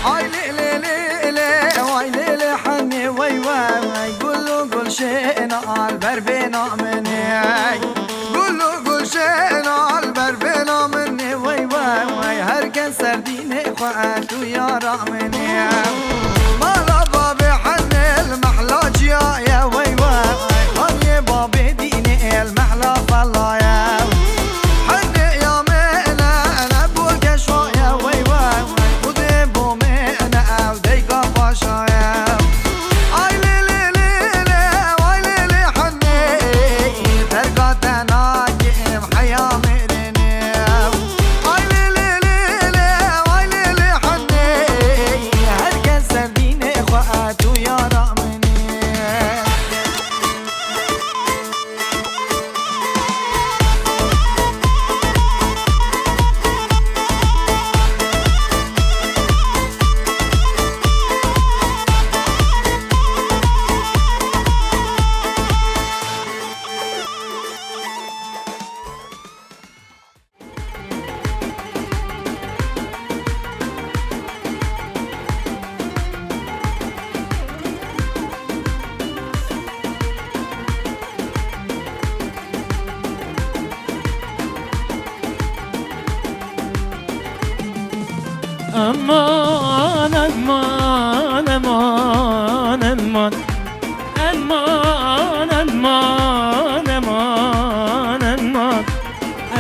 اي ليلي ليلي واي ليلي حني وي وي قولوا قول شئنا البربنا مني قولوا شئنا البربنا مني وي وي هركن سرديني خوات ويا رامني مالا بابي حني المحلاج يا وي وي خاني بابي ديني المحلا فالله يا حني يا مينا انا بوك شوية وي وي خذي بو مينا او ديكا باشا يا اي ليلي ليلي واي ليلي حني ترقى تناجم حيا ميرني اي ليلي ليلي واي ليلي حني هركن سرديني خوات ويا رامني aman aman aman aman aman aman aman aman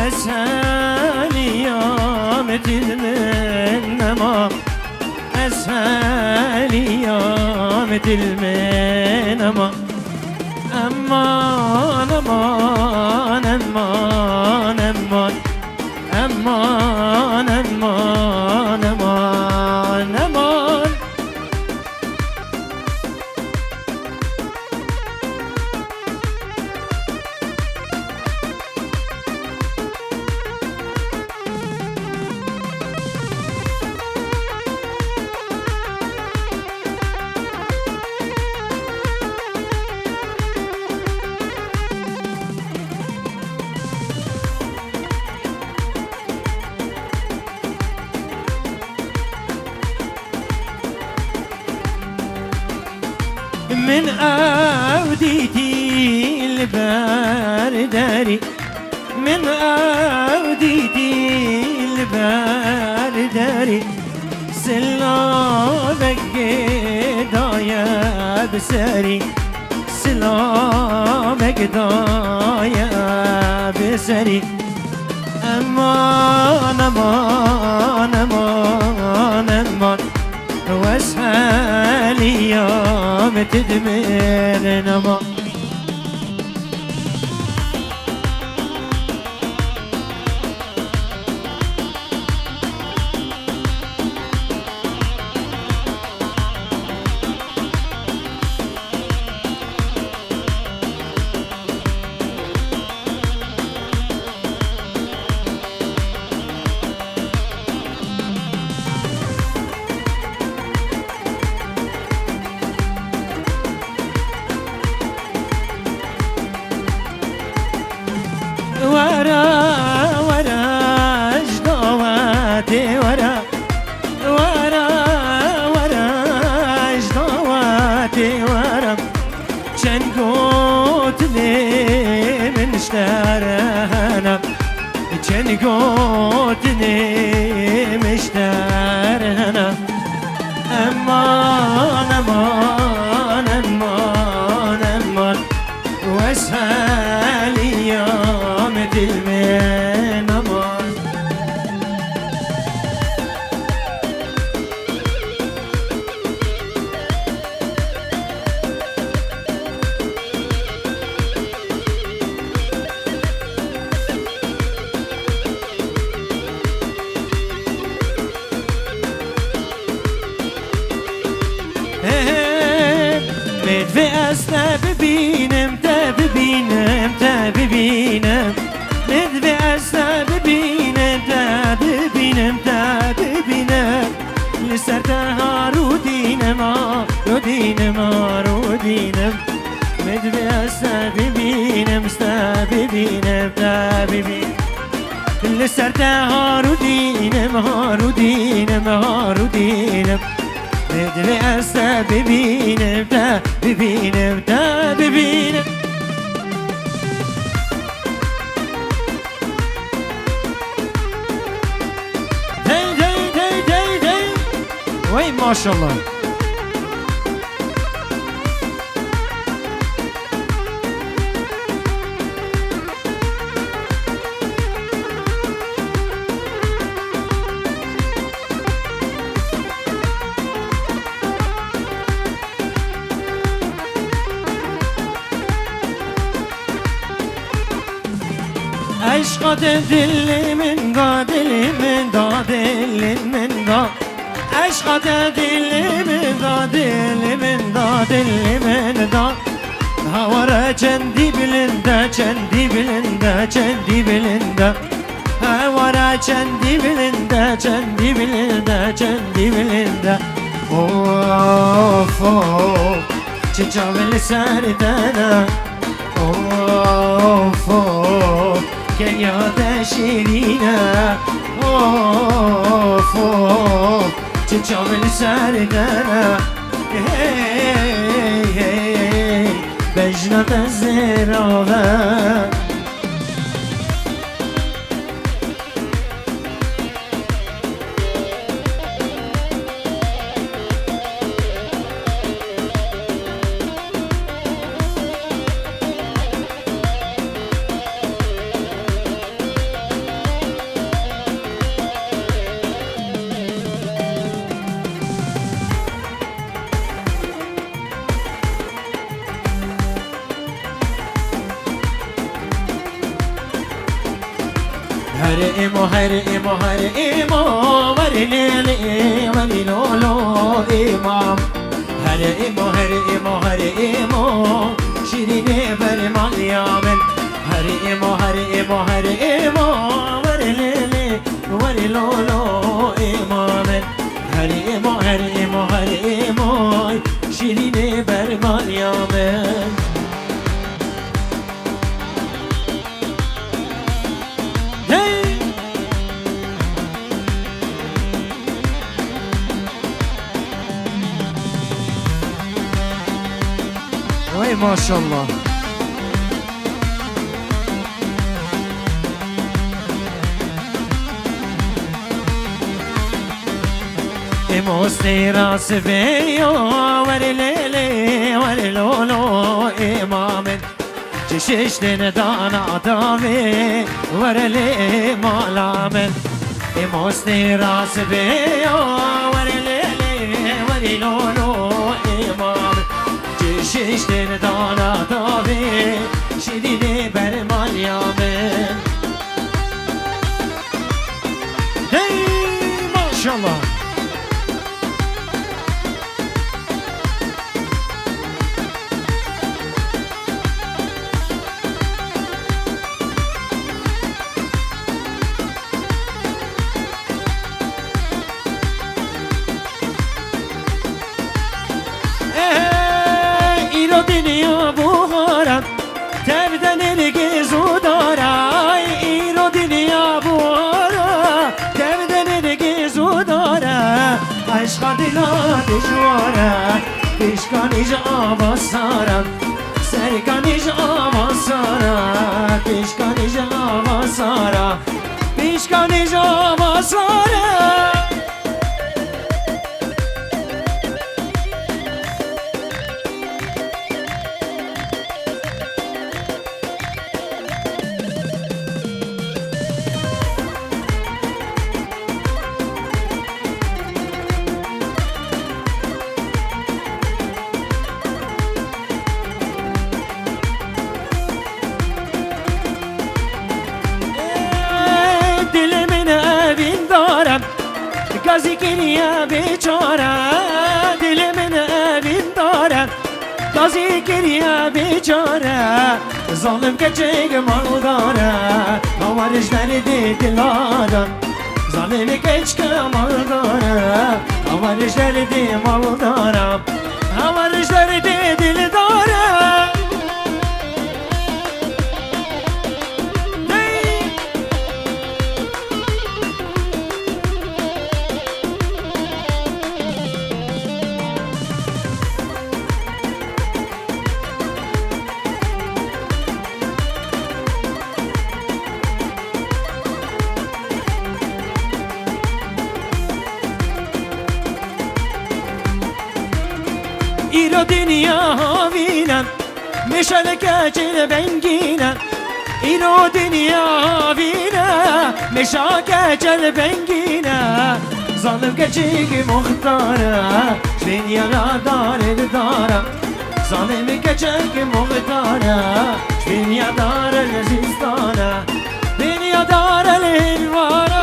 اسهل ايام تلمن امان اسهل ايام تلمن امان aman aman aman aman aman aman aman aman من أوديتي البارداري من أوديتي البارداري سلامك دايا بسري سلامك دايا بسري أمان أمان أمان أمان واسهل ايام تدمر نما ورا ورا اجدواتي ورا ورا ورا اجدواتي ورا شن قلت لي من اشترهنا شن قلت لي مشترهنا امان امان امان امان واسهل ايام تلمن امان مدفي أسنا ببينم تببينم تببينم مدفي أسنا ببينم تببينم تببينم لسرتها رودينم رودينم رودينم مدفي أسنا ببينم تببينم تببينم لسرت هارودینم هارودینم هارودینم دل است ببینم تا ببینم تا ببینم دی دی دی دی دی وای ماشاءالله عشقات دل من دا دل من دا دل من دا عشقات دل من دا دل من دا دل من دا هوارا چندی بلنده چندی بلنده چندی بلنده هوارا چندی بلنده چندی بلنده چندی بلنده اوف اوف چه چاول سردنه اوف اوف که یاد شیرینه اوف اوف چه چاول سردنه هی هی بجنت زراوه هر ایمو هر ایمو هر ایمو وری لیلی وری لولو ایمام هر ایمو هر ایمو هر ایمو شیرینی بر مالیامن هر ایمو هر ایمو هر ایمو وری لیلی وری لولو ایمامن هر ایمو هر ایمو هر ایمو شیرینی بر مالیامن وای ماشاءالله موستی راس بیو وری لیلی وری لولو ایمامن چشش دن دانا داوی وری لی مالامن موستی راس بیو وری لیلی وری لولو ایمامن چشش دن دانا داوی شیرینی بر مالیامن هی ماشاءالله دنیا بوهارم تبدن رگزو دارم ایرو دنیا بوهارم تبدن رگزو دارم عشق دلا دشوارم پیشکانیش آواز سارم سرکانیش آواز سارم پیشکانیش آواز سارم پیشکانیش آواز سارم گازی گریه بیچاره دل من اوین داره گازی گریه بیچاره ظالم که چگ مال داره آورش درد دلارم ظالم که چگ مال داره آورش درد مال دارم آورش درد دل دارم ایرو دنیا هاوینم مشارکه چل بنگینم ایرو دنیا هاوینم مشارکه چل بنگینم ظالم کچیک مختاره دنیا را داره دارم ظالم کچیک مختاره دنیا داره لزیستانه دنیا داره لهلواره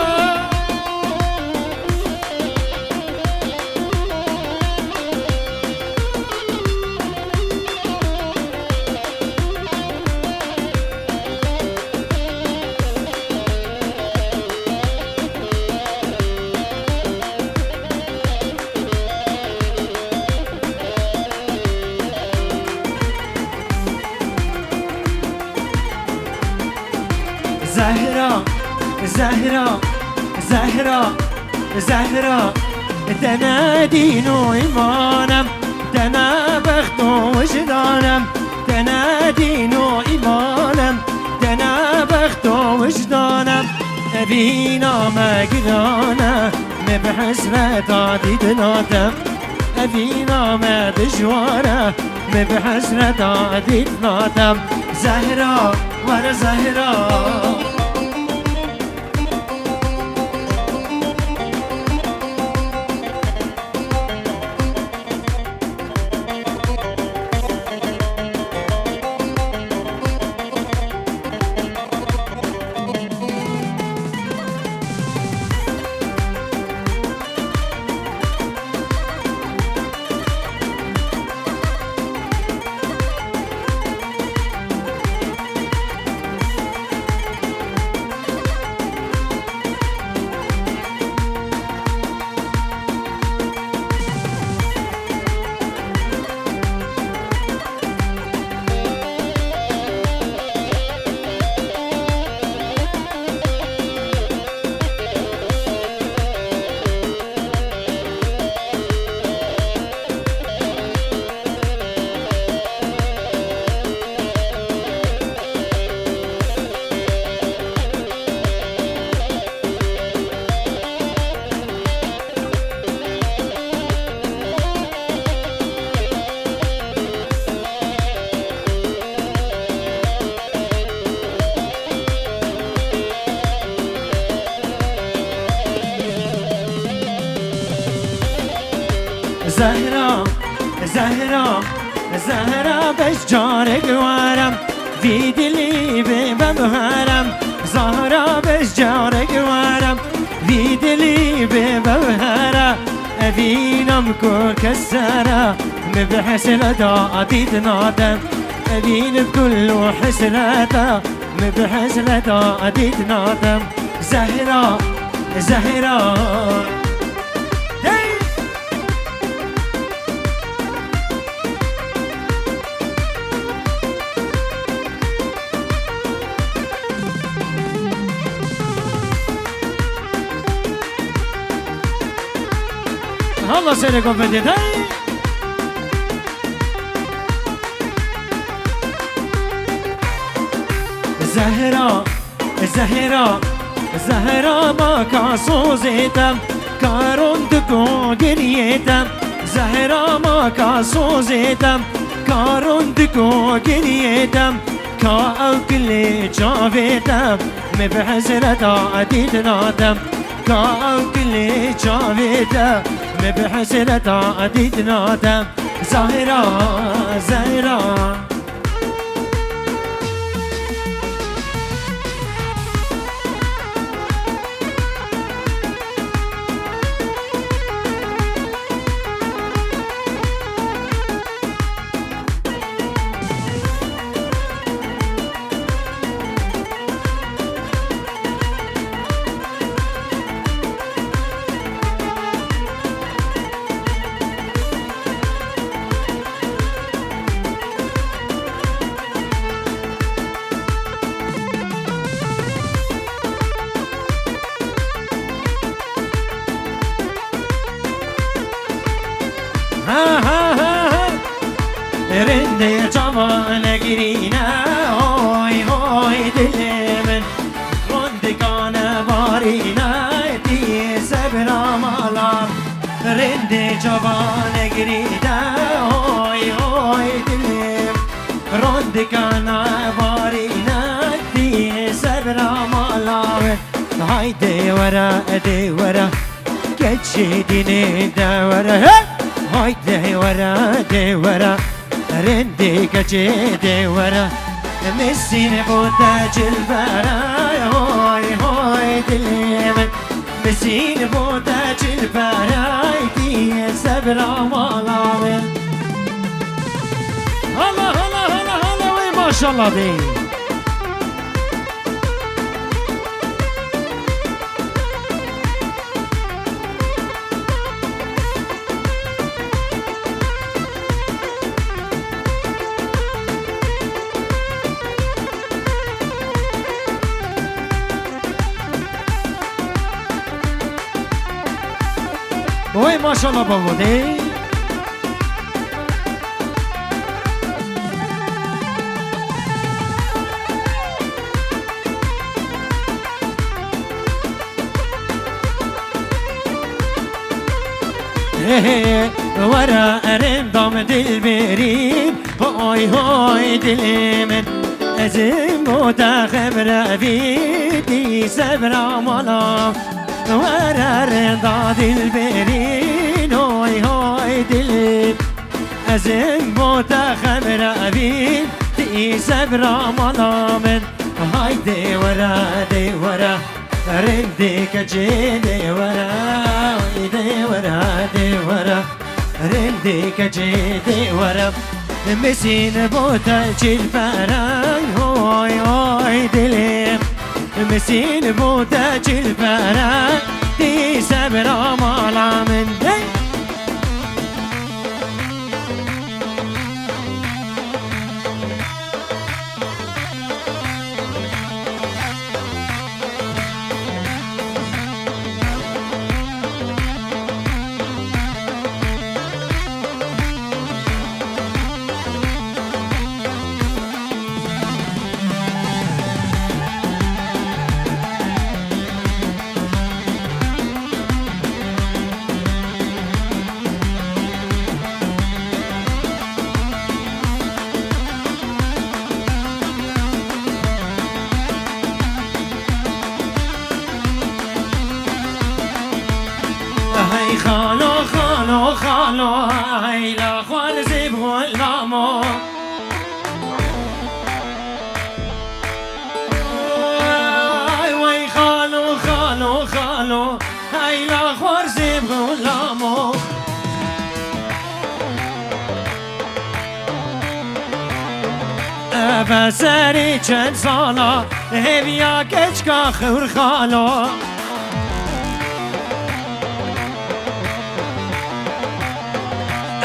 زهرا زهرا زهرا زهرا تنا دين وإيمانم تنا بخت وجدانم تنا دين وإيمانم تنا بخت وجدانم أبينا ما قدانا مبحسرة عديد ناتم أبينا ما دجوانا مبحسرة عديد ناتم زهرا ورا زهرا زهرا زهرا زهرا بشجار قوارم في دلي ببهرم زهرا بشجار قوارم في دلي ببهرم أبينم كل كسرة مبحسرة عديد نادم أبين بكل حسرة مبحسرة عديد نادم زهرا زهرا الله سيركم في الدنيا زهرا زهرا زهرا ما كاسو زيتم كارون دكو جريتم زهرا ما كاسو زيتم كارون دكو جريتم كا او كل جاويتم مبحزرة عديد نادم كا او كل جاويتم مبحزرة عديد نادم زهرا زهرا رندي جمال گرینا هوی هوی دل من رندگان بارینا دی صبر مالام رندي جمال گرینا هاي دلم روندك انا بارينك دي سبرا مالاوي هايدي ورا كتشي ديني دا ورا هايدي ورا رندي كتشي دي ورا مسين بوتاج البراي هاي دلم مسين بوتاج البراي دي سبرا مالاوي هلا وي ما شاء الله دي وي ما شاء الله بابا دي ورا رندم دل بریم هاي دلمن ازم بودا خبر بیدی صبر مالا ورا رندا دل برین هاي دلم ازم بودا خبر بیدی صبر مالا من هاي دی ورا رندك جيدي ورا دي ورا رندك جيدي ورا مسين بوتا جلباراي هاي دلم مسين بوتا جلباراي دي سبرا مالا من دي خالو هاي لا خوارزي بغلامو وي خالو هاي لا خوارزي بغلامو بسري چند سالا هبیا کچکا خور خالو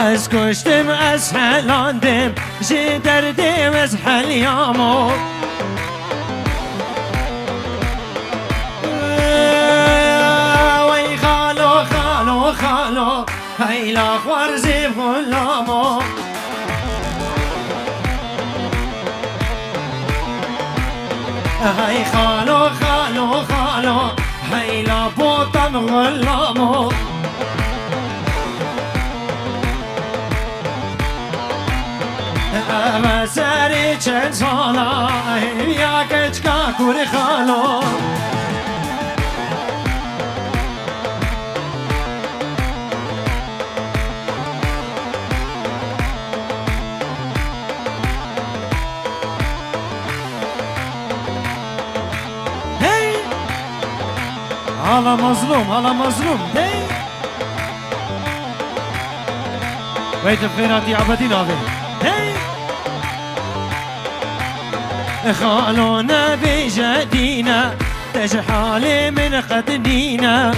از کشتم از هلاندم جی دردم از حلیامو وی خالو هیلا خوارزی غلامو هی خالو هیلا بوتم غلامو اما سری چند سالا یا کچکا کوری خالو هی حالا مظلوم هی ويت فيراتي عبدين هذا هي خالونا بجدينا تجحالي من قدنينا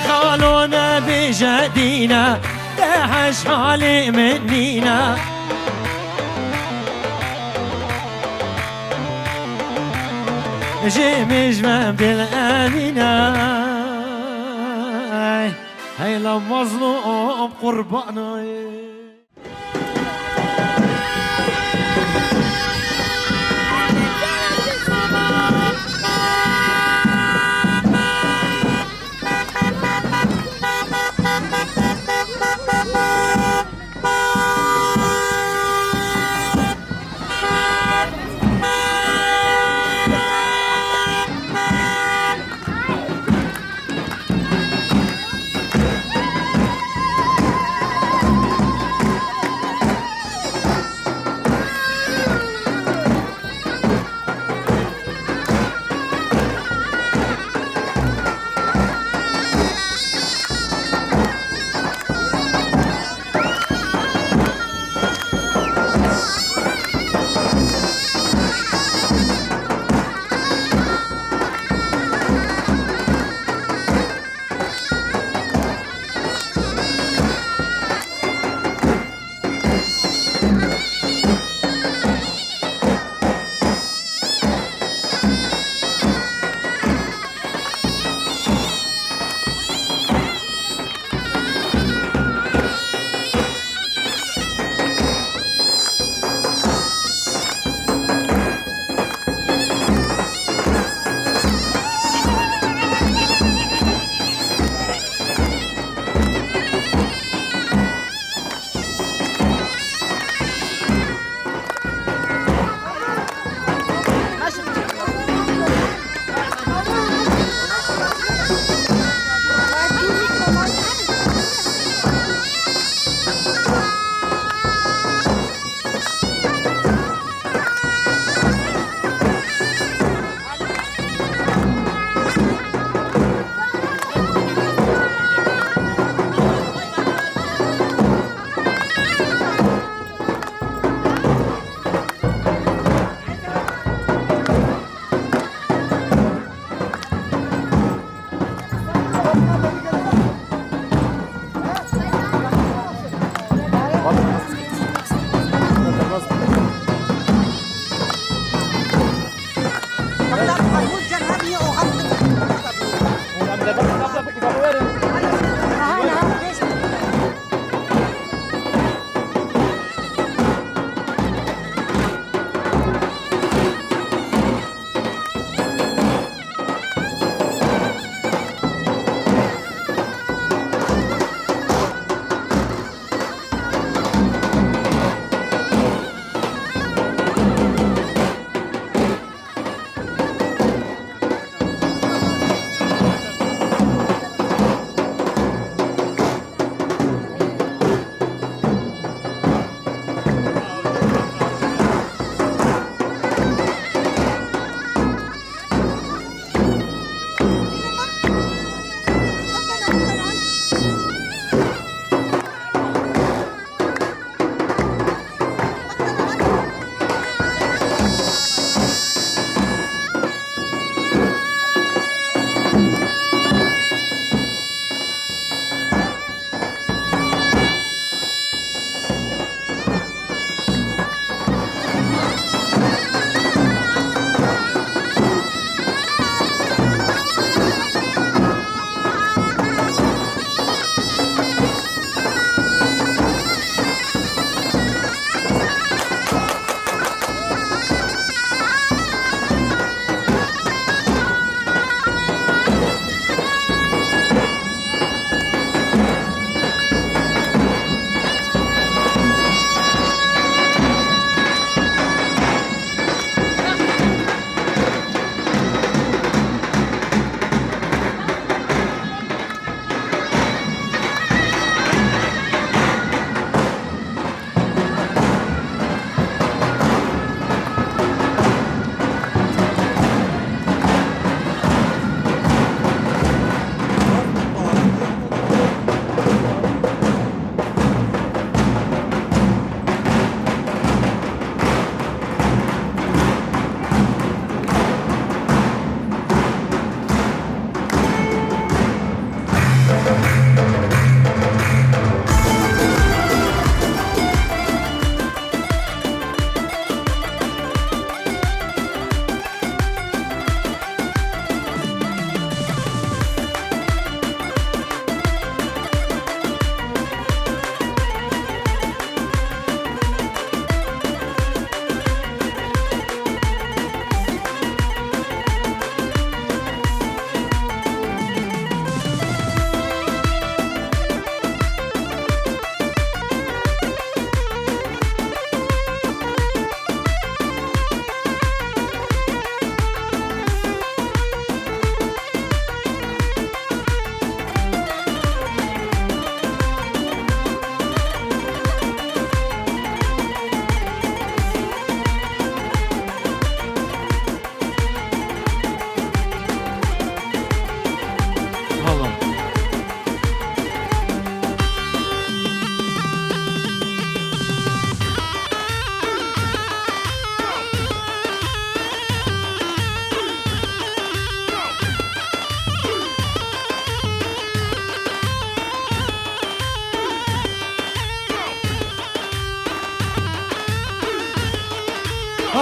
خالونا بجدينا تجحالي منينا جيمش من بالآمنة هاي لو مظلوم قربانا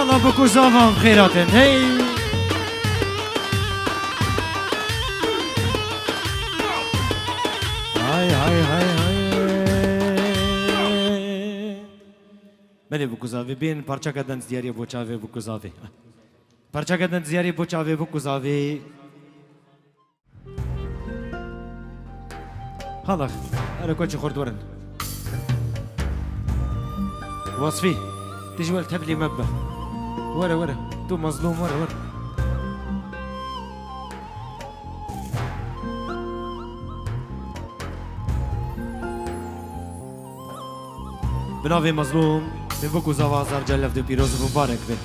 الله بكو زافان خيراتن هي هاي هاي هاي هاي بله بكو زافي بين پارچا کدن زیاری بو چاوه بکو زافي پارچا کدن زیاری بو چاوه بکو زافي هلا انا كوتش خرد ورن وصفي تجي ولد تبلي مبه ورا تو مظلوم ورا بنافي مظلوم من بكو زوازر جلف دو بيروز مبارك به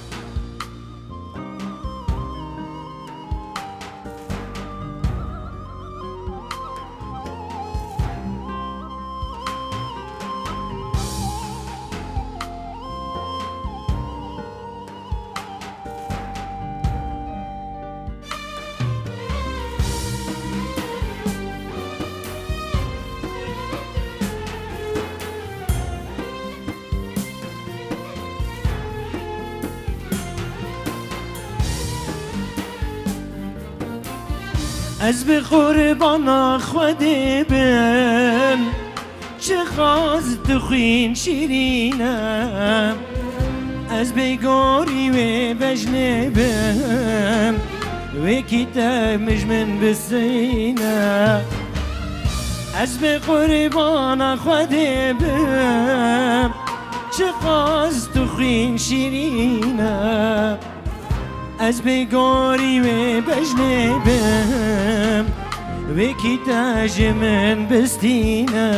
از به قربان خودی بم چه خواست تو خوین شیرینم از بگاری و بجنه بم و کتاب مجمن بسینه از به قربان خودی بم چه خواست تو خوین شیرینم از بگاری و بجنه بم و کی تاج من بستینه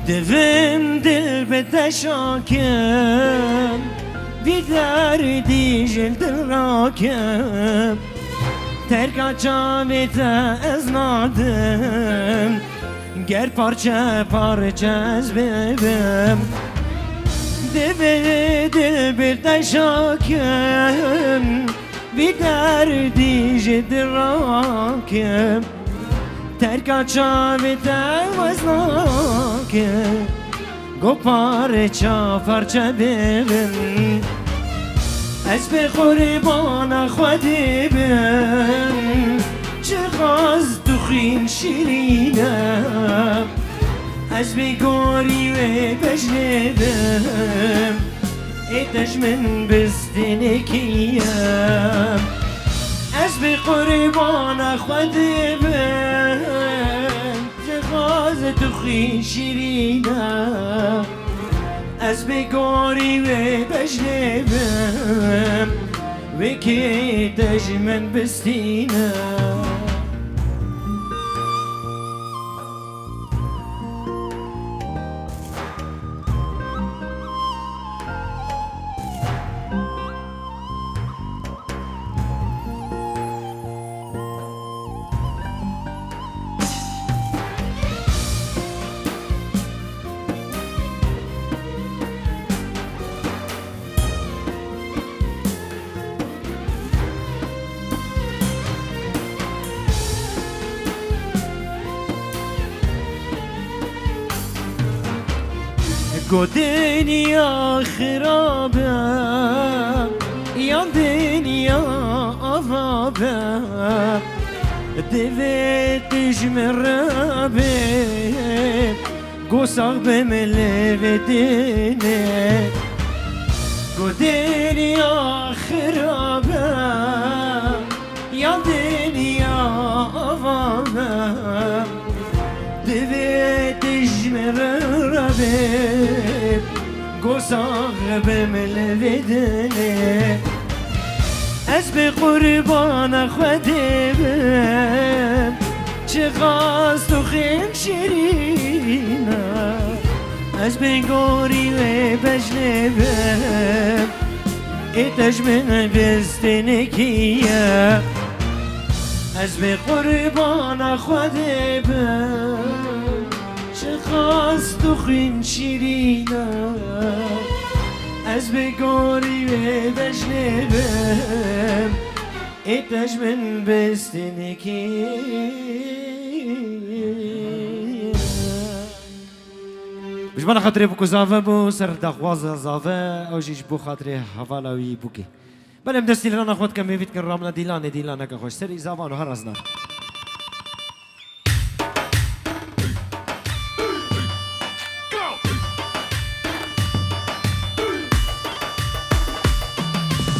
devim dil beteşakem bir derdi jildir rakem terka çavete eznadım ger parça parça ezbebim devim dil beteşakem bir derdi jildir rakem terka çavete eznadım گو پارچا پارچا ببین از به قربان خودی بم چه خواز تو خین شیرینم از به گوری و بجنبم ایتش من بستنه کیم از به قربان خودی بم خواز تو خوی شیرینم از بگاری و بجنبم و که تجمن بستینم گو دنیا خرابه یا دنیا آوابه دوید جمرابه گو ساق بمله و دینه گو دنیا خرابه یا دنیا آوابه دوید جمرابه گساغ بملودنه از به قربان خودی بم چه غاست و خیل شیرینه از بگوری و بجنبم ایتش من بستنکیه از به قربان خوده بم چه خواست و خین شیرینه از به گوری و بجنبم ایتش من بستنکیه بجمال خاطري بوكو زافا بو سر دخواز زافا او جيش بو خاطري حوالاوي بوكي بلم دستي لنا خود كم بيت كن رامنا ديلان كخوش سري زافانو هرزنا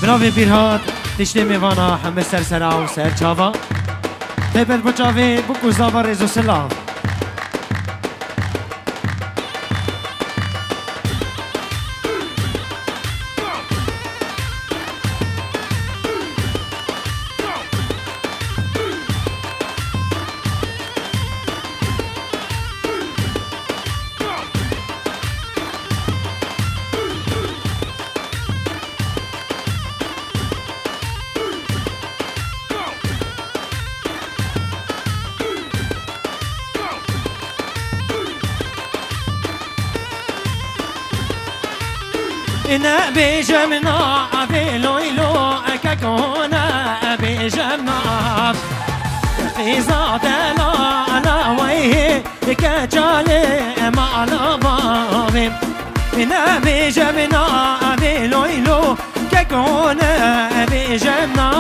بناوي بيرهات تشتي ميوانا حمد سر سراو سر چاوا تبت بچاوي بوكو زافا ريزو سلام إنا بجمنا بلويلو أكاكونا بجمنا خيزات لا على ويه كجالي مع لبابي إنا بجمنا بلويلو كاكونا بجمنا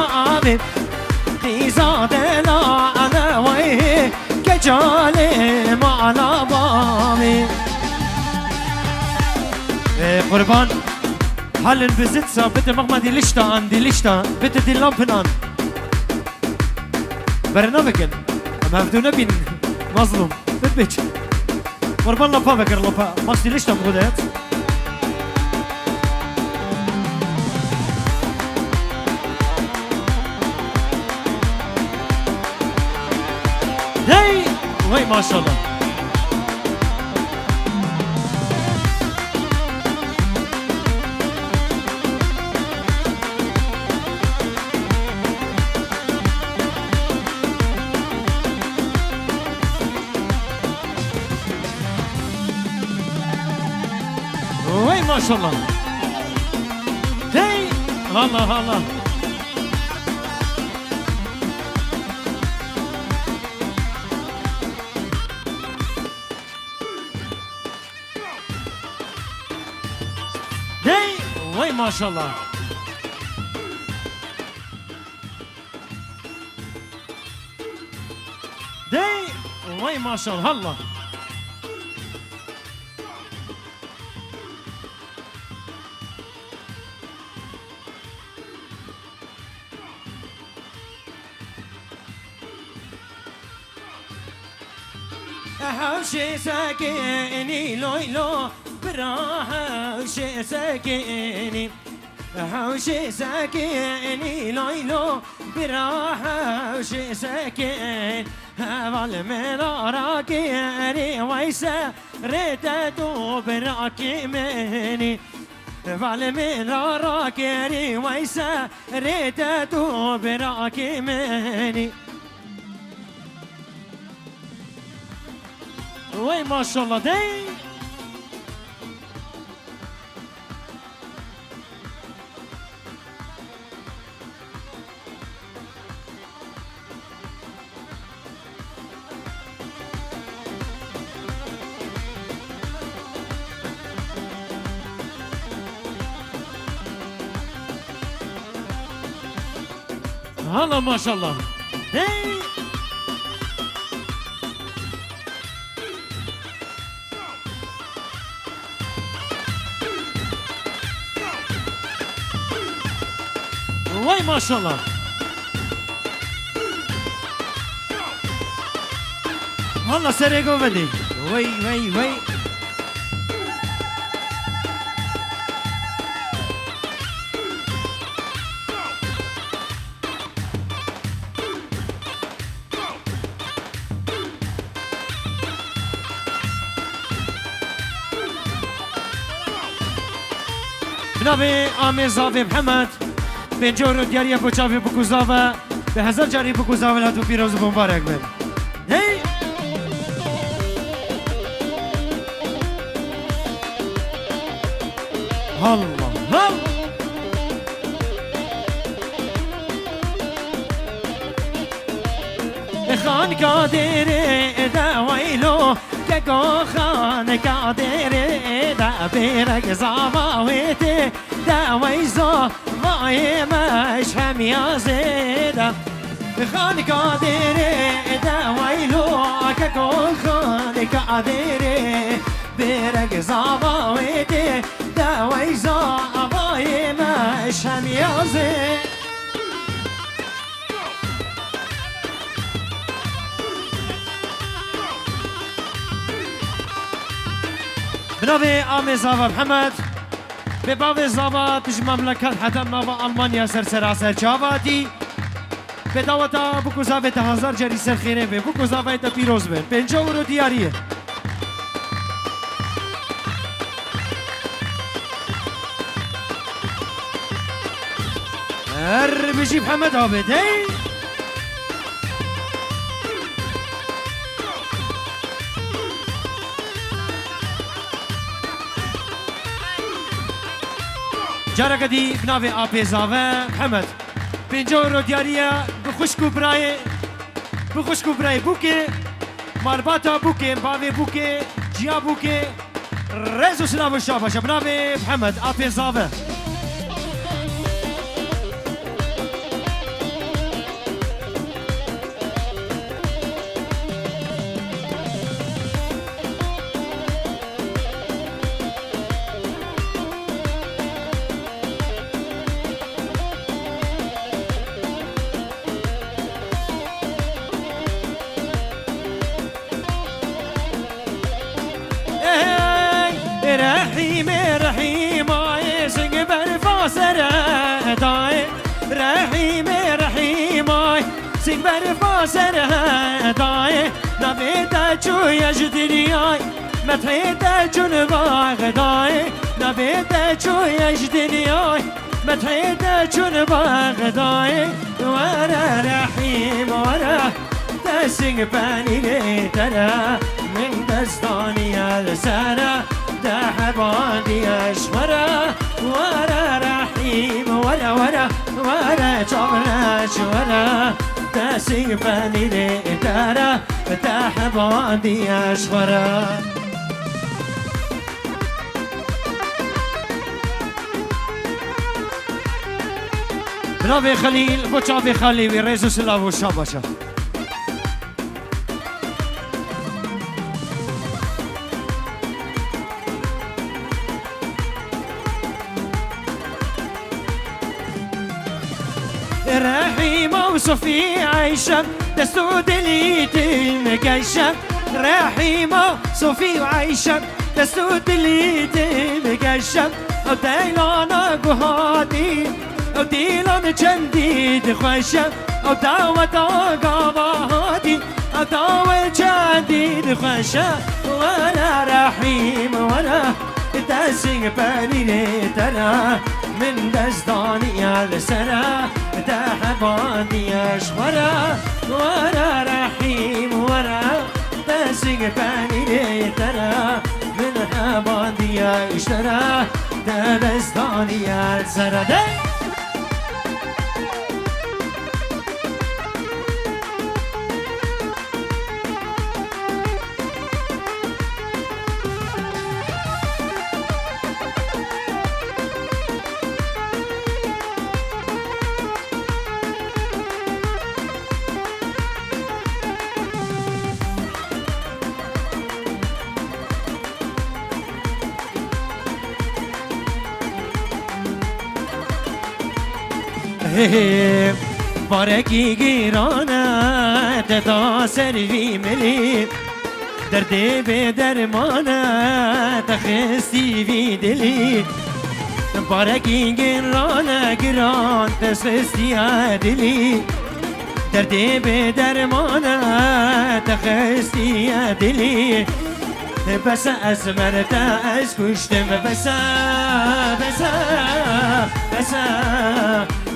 خيزات لا على ويه كجالي مع لبابي قربان حال بزيتسا bitte mach mal die Lichter an, die Lichter, bitte die Lampen an. برنامجن ما بدون بين مظلوم بتبيج قربان لبا بكر لبا ماش دي ليش تبغدات هاي وي ما شاء الله ما شاء الله هاي الله الله هاي وي ما شاء الله هاي وي ما شاء الله الله حوشي ساكني لويلو براحة حوشي ساكني حوشي ساكني لويلو براحة حوشي ساكن هوال من راكي ويسا ريتاتو براكي مني هوال من راكي ويسا ريتاتو براكي مني وي ما شاء الله داي هلا ما شاء الله داي وي ما شاء الله والله سريقو بدي وي وي وي بنابه آمه زاوه محمد پنجور دیاریه بچاوه بکوزاوه به هزار جاری بکوزاوه لاتو پیروز مبارک بین هی الله الله خان قادر دا ويلو كقو خان قادر دا بيرك زاويتي دا ويزو ماي مش هم يا زيدا خان قادر دا ويلو كقو خان قادر بيرك زاويتي دا ويزو ماي مش هم يا زيدا بنابه آمه زاوه محمد به باوه زاوه تش مملکت حتی ناوه آلمانیا سر چاواتی به داوتا بکو زاوه تا هزار جری سر خیره به بکو زاوه تا پیروز بین 50 اورو دیاریه بجی محمد عابد هی جارا قدی بناوی آپی زاوه محمد 50 اورو دیاریه بخشکو برای بوکه مارباتا بوکه باوی بوکه جیا بوکه رزو سلام شاباشه بناوی محمد آپی زاوه رحيم رحيم اي سنگ بر فاسر دای رحيم رحيم اي سنگ بر فاسر دای نبیت چو یج دنیای متحد چون باغ دای نبیت چو یج دنیای متحد چون باغ دای ورا رحيم ورا تسنگ بنی ترا من دستانی السنه ده حبادي اشورا ورا رحيم ورا جبرش ورا تسيب بني ترى ده حبادي اشورا برافو خليل بوچافي خليل وريزو سلاو شاباشا رحيمة وصفي عايشة دستو دليتي مكيشة رحيمة صفي وعايشة دستو دليتي مكيشة او دايلانا قهادي او ديلان جنديد خوشة او داوة قابهادي او داوة جنديد خوشة ورا رحيم ورا دسيق بني ترى من دستاني السنة تحباني اشورا ورا رحيم ورا دسيق بني ترى من حباني اشترى دستاني السنة بارکی گیرانه تدا سروی ملی دردی به درمانه تخستی وی دلی بارکی گیرانه گران تسستی دلی دردی به درمانه تخستی دلی بس از مرتا از کشتم بس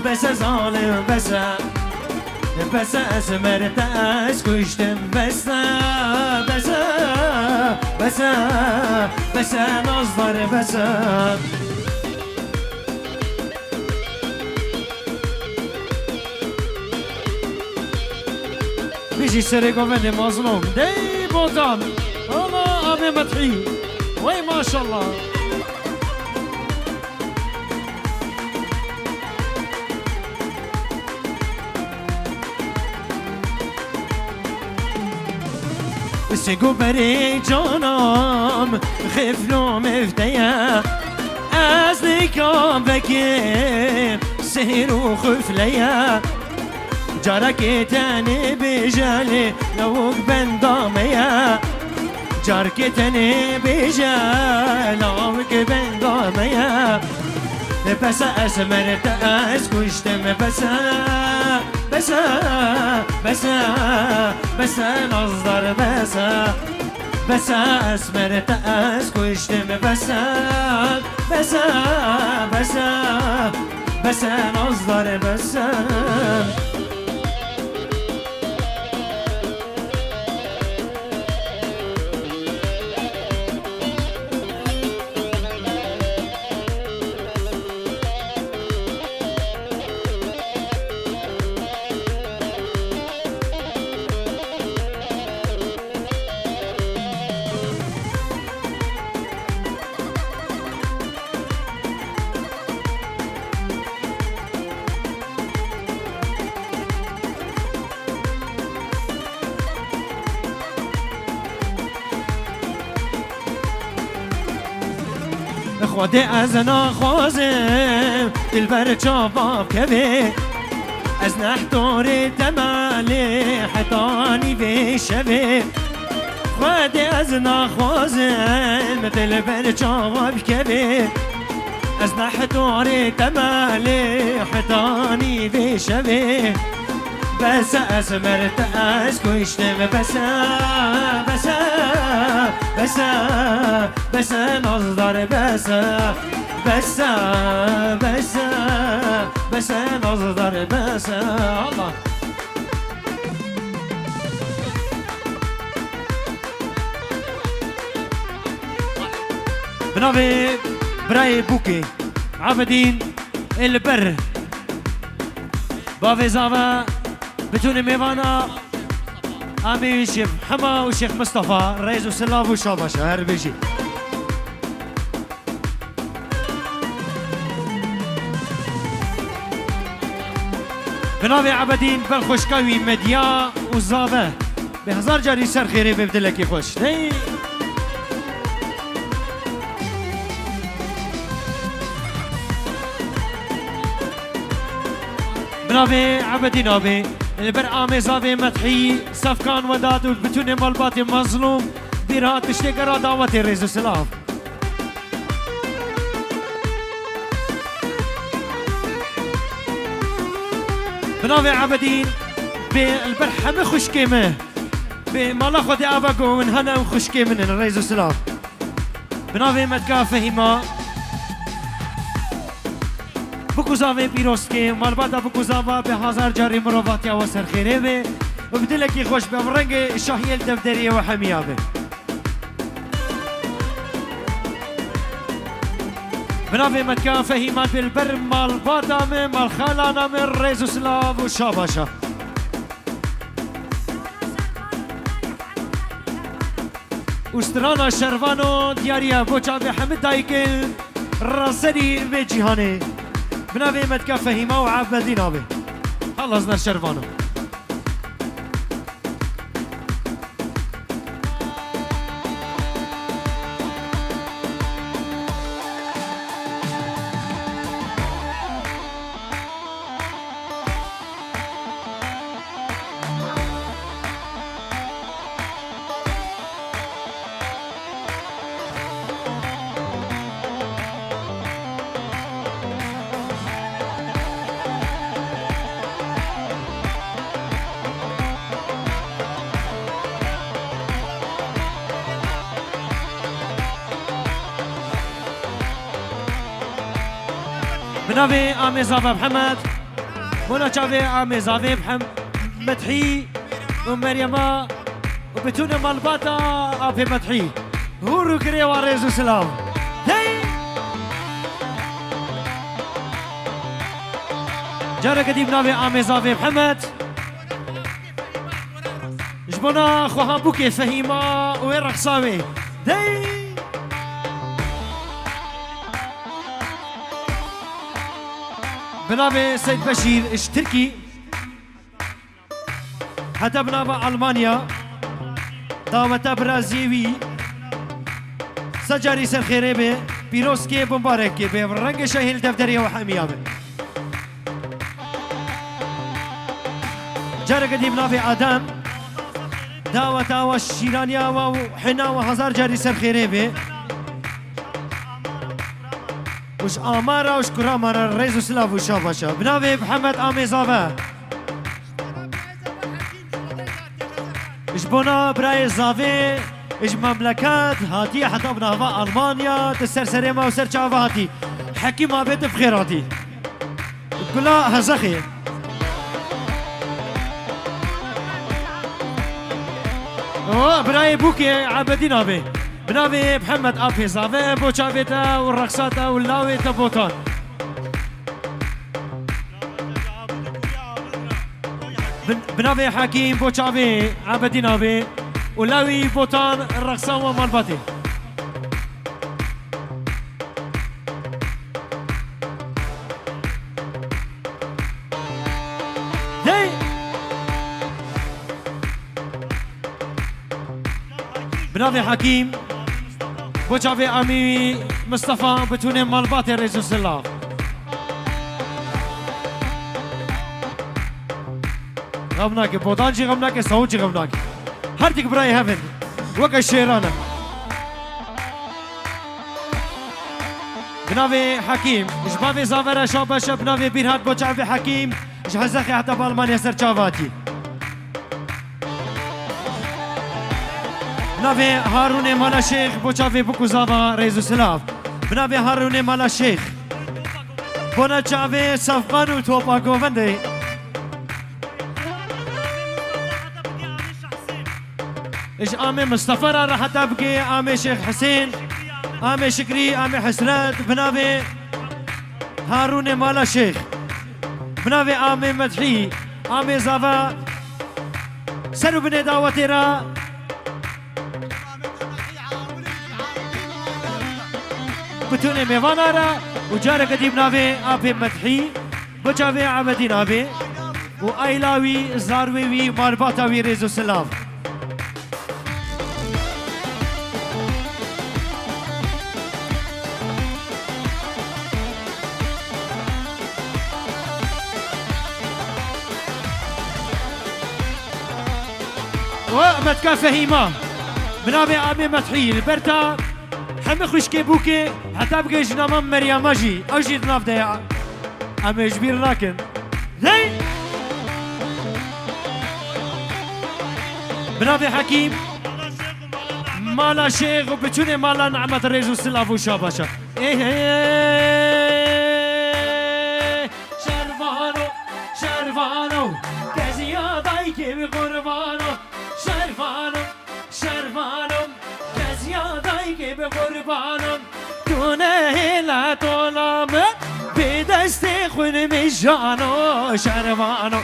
بس ظالم بس اسمرت از کشتم بس نازدار بس بيجي سرق وفني مظلوم دي بوطان الله أبي مدحي وي ما شاء الله سيقو بري جانم خفلو مفتيا أزنكم بكيم سهر خفليا جارك تاني بجالي لوك بنداميا جارك تاني بجالي لوك بنداميا بس اسمرت از کشتم بس نظر بس اسمرت از کشتم بس نظر بس خودی از نخوازم دلبر چاباب کبه از نحتور تمالی حتانی بشبه خودی از نخوازم دلبر چاباب کبه از نحتور تمالی حتانی بشبه بس اسمرت از کشتم بس نظر بس نظر بس الله بنافي براي بوكي عابدين البر بافي زافا بتوني ميوانا امين شيخ حما وشيخ مصطفى رئيس وسلاف وشابشة هر بيجي بنافي عبدين بالخشكاوي مديا وزابه بهزار جاري سر خيري ببدلكي خوش دي بنافي عبدين ابي البرعامي زافي مدحي صفكان وداد وبتوني مالباتي مظلوم بيرات تشتكرا دعوتي رئيس السلاف بنافي عبدين بالبرحمة خشكيمه بمالا خودي اباقو من هنا وخشكي من رئيس السلاف بنافي مدكا فهيما بکوزاوی پیروز که مالبادا بکوزاوا به هزار جاری مروات یا وسر خیره به و بدلکی خوش به رنگ شاهیل دفتری و حمیابه بنافي مكان فهيمان بالبر مالبادا من مالخالانا من ريزو سلاف وشاباشا استرانا شروانو دياريا بوچا بحمد دايكل راسدي بجيهاني بنافي مدكا فهيما وعبدين ابي خلصنا الشرفانو بنافي آمي زافا محمد بونا شافي آمي زافي مدحي ومريما وبتوني مالباتا آبي مدحي هورو كري واريزو سلام هي جارة قديم نافي آمي زافي محمد جبونا خوها بوكي فهيمة وين رقصاوي دي بنابي سيد بشير اشتركي حتى بنابا ألمانيا داوتا برازيوي سجاري سر خيري بيروسكي بمباركي برنگ شهيل دفترية وحامية جارة قديم نابي آدم داوتا وشيرانيا وحنا وهزار جاري سر خيري وش آمارا وش كرامارا ريزو سلاف وشاباشا بنابي محمد آمي زافا اش بونا براي زافي اش مملكات هاتي حتى بنافا ألمانيا تسر سريما وسر شافا هاتي حكيمة بيت بخير هاتي كلها هزخي براي بوكي عبدي نابي بنابي محمد آبي زافي بوشافيتا والرقصاتا واللاوي تبوتان بنابي حكيم بوشافي عبدي نابي واللاوي بوتان الرقصان ومالباتي دي بنابي حكيم بوشافي أمي مصطفى بتوني مالباتي رئيس السلاف غمناكي بوتانجي غمناكي صوتي غمناكي هارتك براي هافن وكا الشيرانة بنافي حكيم جبافي زافرة شاباشا بنافي بيرهات بوشافي حكيم جهزاخي حتى بالمانيا سر شافاتي بنافي هارون مالا شيخ بوشافي بوكو زافا رئيس السلاف بنافي هارون مالا شيخ بونا شافي صفقان وتوبا كوفندي ايش آمي مصطفى راح تبقي آمي شيخ حسين آمي شكري آمي حسنات بنافي هارون مالا شيخ بنافي آمي مدحي آمي زافا سرو بني دعوتي را بتوني ميوانا را وجارة قديم نافي آبي مدحي بجافي عبدي نافي وآيلاوي زاروي مارباتاوي ريزو سلاف ومتكا فهيمة بنابي آبي مدحي البرتا حمي خوشكي بوكي حتى بقى جنامام مريم اجي اجي ناف ديا امي جبير لكن هي بنابي حكيم مالا شيخ وبتوني مالا نعمة ريزو سلافو شاباشا ايه شرفانو شرفانو كزيا دايكي بقربانو شرفانو شرفانو كزيا دايكي بقربانو تونه لا طولام بدستي خون مجانو شرفانو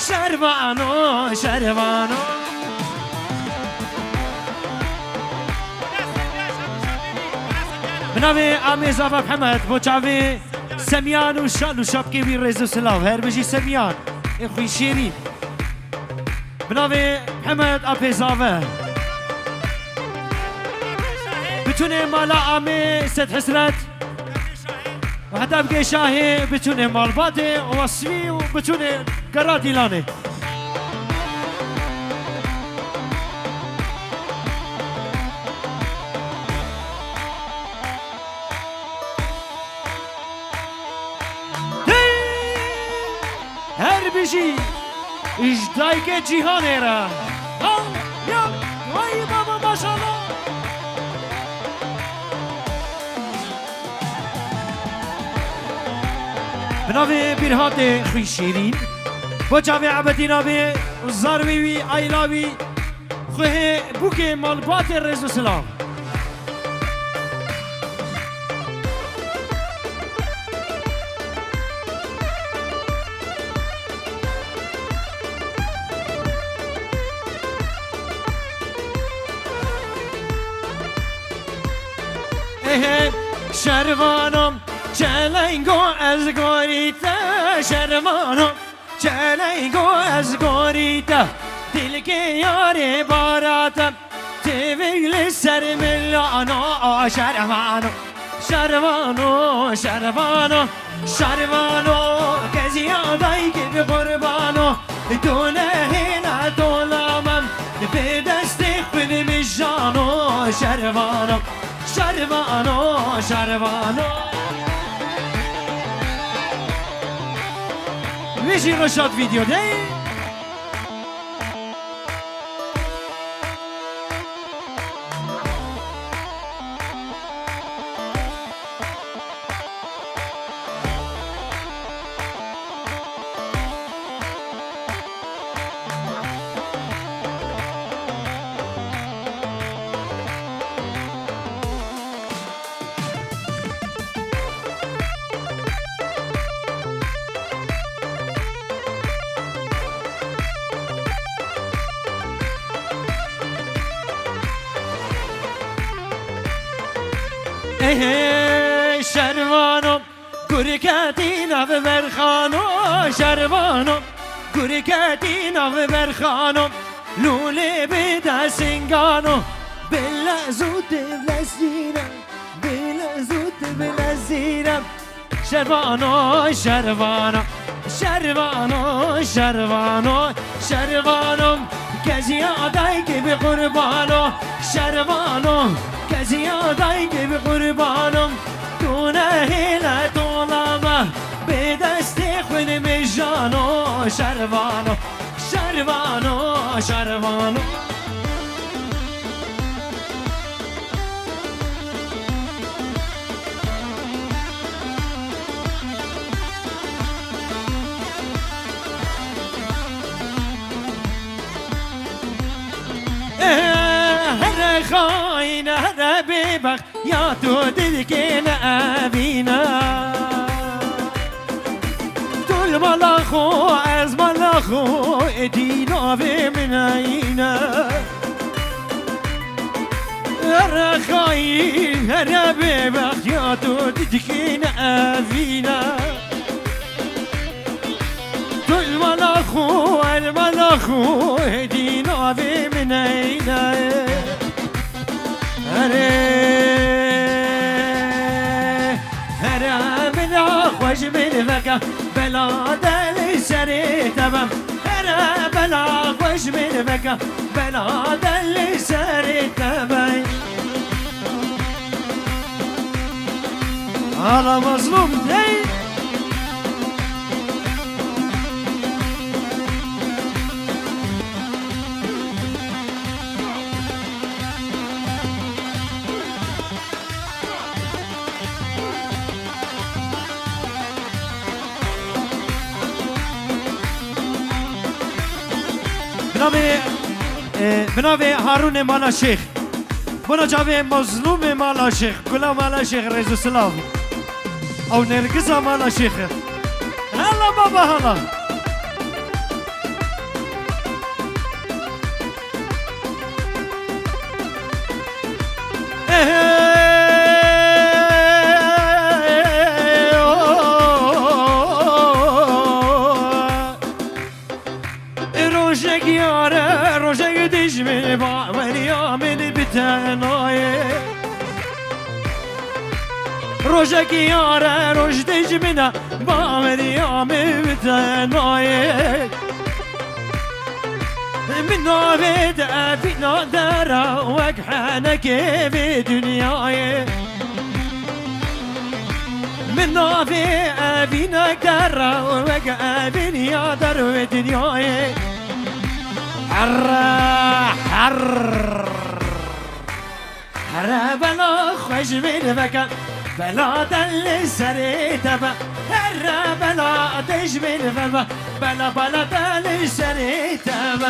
شرفانو شرفانو بنابي آمي زافا محمد بوشافي سميان وشابكي بيريزو سلاف هير بجي سميان اخوي شيرين بنابي محمد آبي زافا بتوني مالا آمي ست حسنات وحتى بقي شاهي بتوني مال باتي وصفي وبتوني قراتي لاني هر بيجي ايش دايك جيهانيرا يا وي بابا ما شاء الله بنابه برهات خوی شیرین با چاوه عبدی نابه زاروی وی ایلاوی خواه بوک مالبات رز و سلام شروانم چلنگو از گاریتا شروانم چلنگو از گاریتا دل که یار باراتا تویل سر ملانو شروانو شروانو شروانو شروانو کسی آدایی که به قربانو دونه هینا دولامم به دست خود میشانو شروانو شروانو شروانو میشی رشاد ویدیو ده شروانم گرکتی نو برخانم شروانم گرکتی نو برخانم لوله به دستنگانم بلا زود بلزینم بلا زود بلزینم شروانم شروانم شروانم شروانم شروانم کسی آدایی که به قربانم شروانم کسی آدایی که به قربانم دونه هیله دولامه به دست خود میشانو شروانو شروانو شروانو هر خاین هر ببخت یا تو دل که نبینا دل ملاخو از ملاخو دینا به مناینا هر خاین هر ببخت یا تو دل که نبینا دل ملاخو الملاخو دینا به مناینا هره بلا خوش من فکا بلا دل سری تبم هره بلا خوش من فکا بلا دل سری تبم حالا مظلوم دی بنابه هارون مالا شیخ بنا جاوه مظلوم مالا شیخ گلا مالا شیخ رزو سلام او نرگزا مالا شیخ هلا بابا هلا روشك يارا روشك تجمل بعمل من بتناي روشك يارا روش تجمل بعمل من بتناي من نابد أبينا درا وجحنك بدنياي من نابد أبينا درا وجحنك يا در بدنياي حر حر حر بلا خوش من فکر بلا دل سری تبا حر بلا آتش بالفم بلا بلا دل سریتم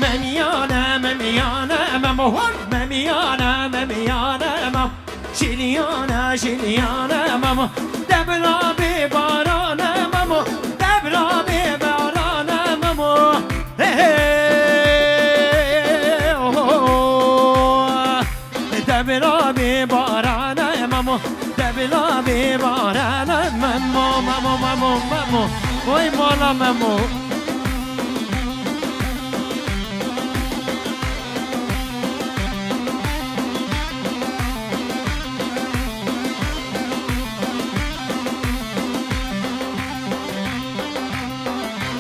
مميانة مميانة مموان مميانة مميانة مم شليانة شليانة مم دبلا ببارانة مم دبلا ببارانة مم دبلا ببارانة مم دبلا ببارانة مم مم مم مم وي مولا مم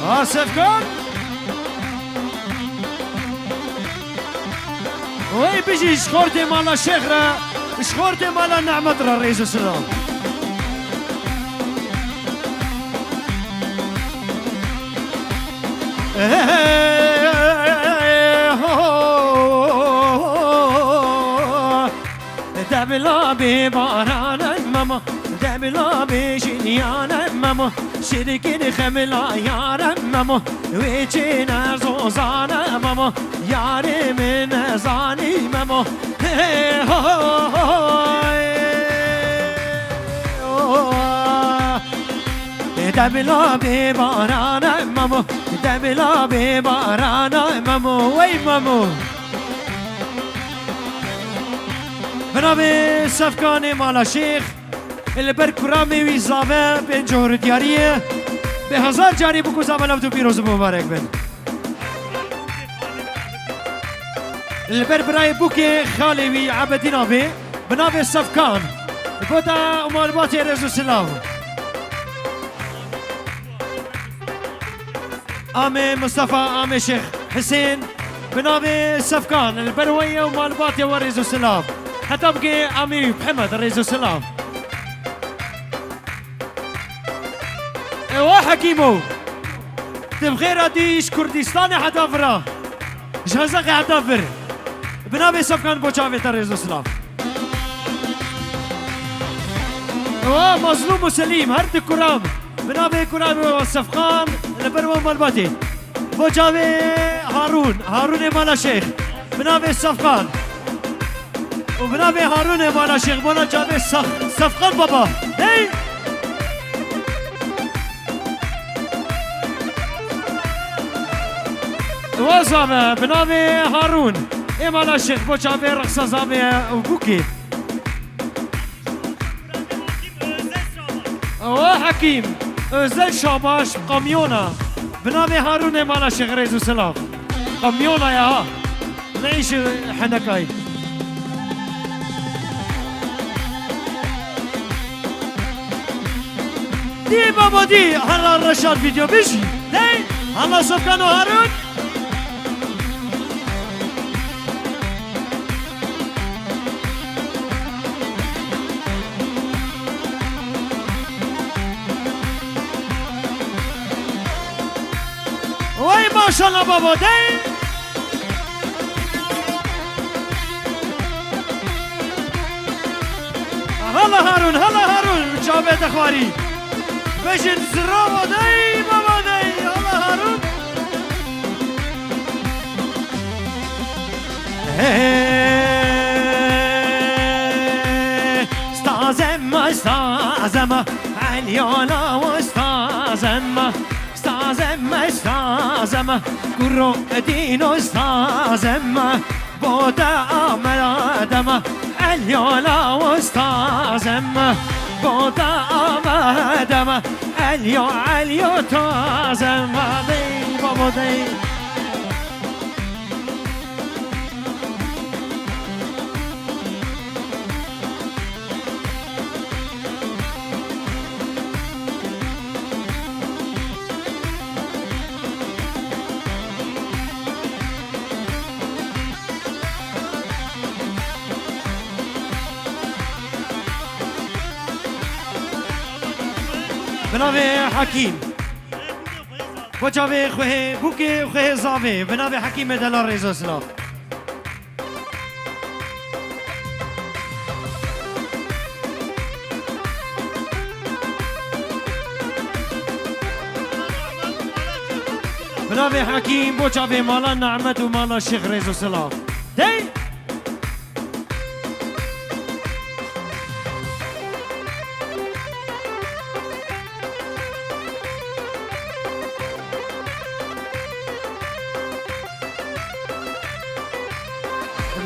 آسف کن وی بيجي شخورتي مالا شيخ را شخورتي مالا نعمت را رئيس السلام دبلا بباران ماما دبلا بشنيان ماما شركين خملا يار ماما ويجينا زوزان ماما ياري من زاني ماما دبلا بباران ماما دبلا بباران ماما وي ماما بنابه صفکان مالا شیخ البر کرامی وی زامه بین جهور دیاریه به 1000 جاری بکو زامه لفتو پیروز مبارک بن البر برای بوک خالی وی عبدی نابه بنابه صفکان بودا امالبات رزو سلام آمه مصطفى آمه شیخ حسین بنابه صفکان البرویه امالبات ورزو سلام حتى بقي امير محمد رئيس السلام ايوا حكيمو تبغي ديش كردستان حتافرا جهزق حتافر بنابي سفكان بوچاوي رئيس السلام ايوا مظلوم وسليم هرد كرام بنابي كرام والسفقان لبرو مالباتي بوچاوي هارون مالا شيخ بنابي السفقان وبنابي هارون مالا شيخ بونا جابي صفقان بابا هي وزامه بنابي هارون مالا شيخ بو جابي رقصة زامي وبوكي وحكيم أزل شاباش قميونا بنابي هارون مالا شيخ ريزو سلام قميونا يا ها نعيش حنكاي دي بابا دي هلا الرشاد فيديو بيجي دي هلا سفكان وهارون وي ما شاء الله بابا دي هلا هارون جابت اخواري بجن زراوة داي بابا داي الله هارون استازم عليانا واستازم كرو دينو استازم بودا عمل آدم عليانا واستازم بودا آمدم علیو تازم دی بابا دی بنابي حكيم وجابي خوه بوكي خوه زابي بنابي حكيم دلار ريزو سلاف بنابي حكيم وجابي مالا نعمت ومالا الشيخ ريزو سلاف دي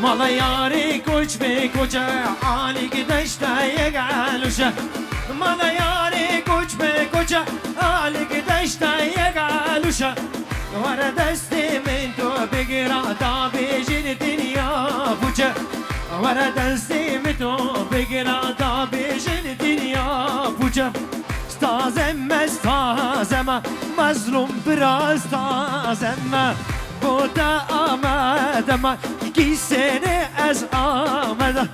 مالا یاری کوچ به کوچ عالی گدشته یک علوشه مالا یاری کوچ به کوچ عالی گدشته یک علوشه ور دستی من تو بگیرا تا بیجین دنیا پوچه ور دستی من تو بگیرا تا بیجین دنیا پوچه استازم مظلوم براز استازم بوده آمدم کی سنه از آمده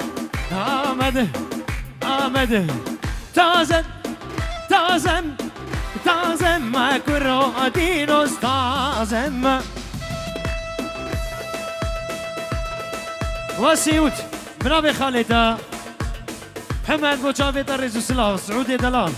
تازم ما کرو دینوز تازم وسیوت بنابي خالتا محمد بوشافي طريز وسلاف سعودي دلال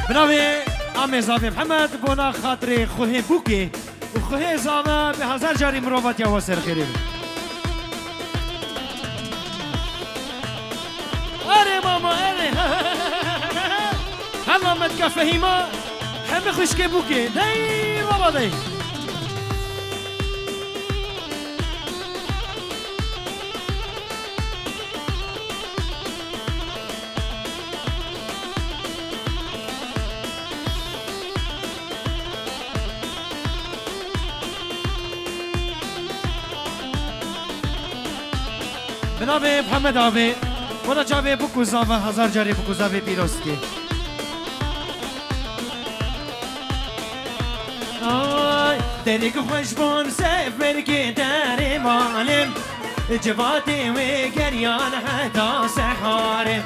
بنابي عمي زافي محمد بونا خاطري خوهي بوكي وخوهي زاما بهزار جاري مروفات يا واسر خيرين اري ماما اري هلا متكفهيما حمي خشكي بوكي داي بابا داي بنابي محمد آبي ولا جابي بوكو زافا هزار جاري بوكو زافي بيروسكي آي ديريك خوش بون سفركي داري مالم جباتي وقريان حتى سحارم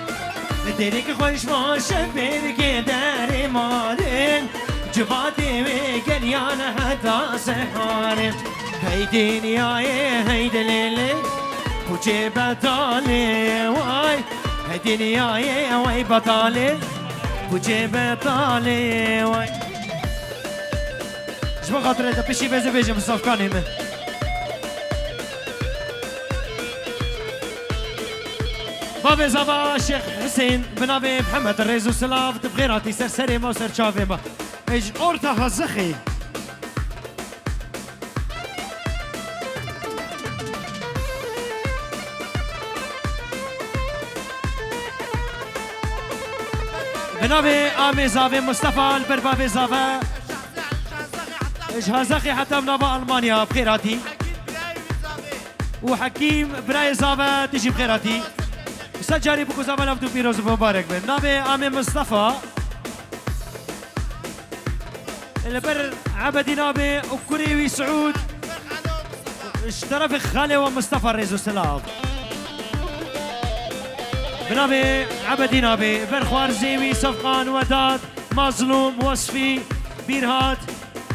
ديريك خوش بون سفركي داري مالم جباتي وقريان حتى سحارم هيدين يا هيد ليلي وجي بطالي واي هديني يا واي بطالي وجي بطالي واي شبا خاطر انت بشي بيجي مصافكاني من بابي زابا الشيخ حسين بنابي محمد الريزو سلاف تبغيراتي سرسري ما سر شافي ما ايش اورتا هزخي بنابي آمي زافي مصطفى البربابي زافا هزخي حتى بنابا ألمانيا بخيراتي وحكيم براي زافا تجي بخيراتي وسجاري بكو زافا لفتو بيروز مبارك بنابي آمي مصطفى البر عبدي نابي وكريوي سعود اشترف خالي ومصطفى الريزو سلاف بنابي عبدي نابي برخوار زيوي صفقان وداد مظلوم وصفي بيرهات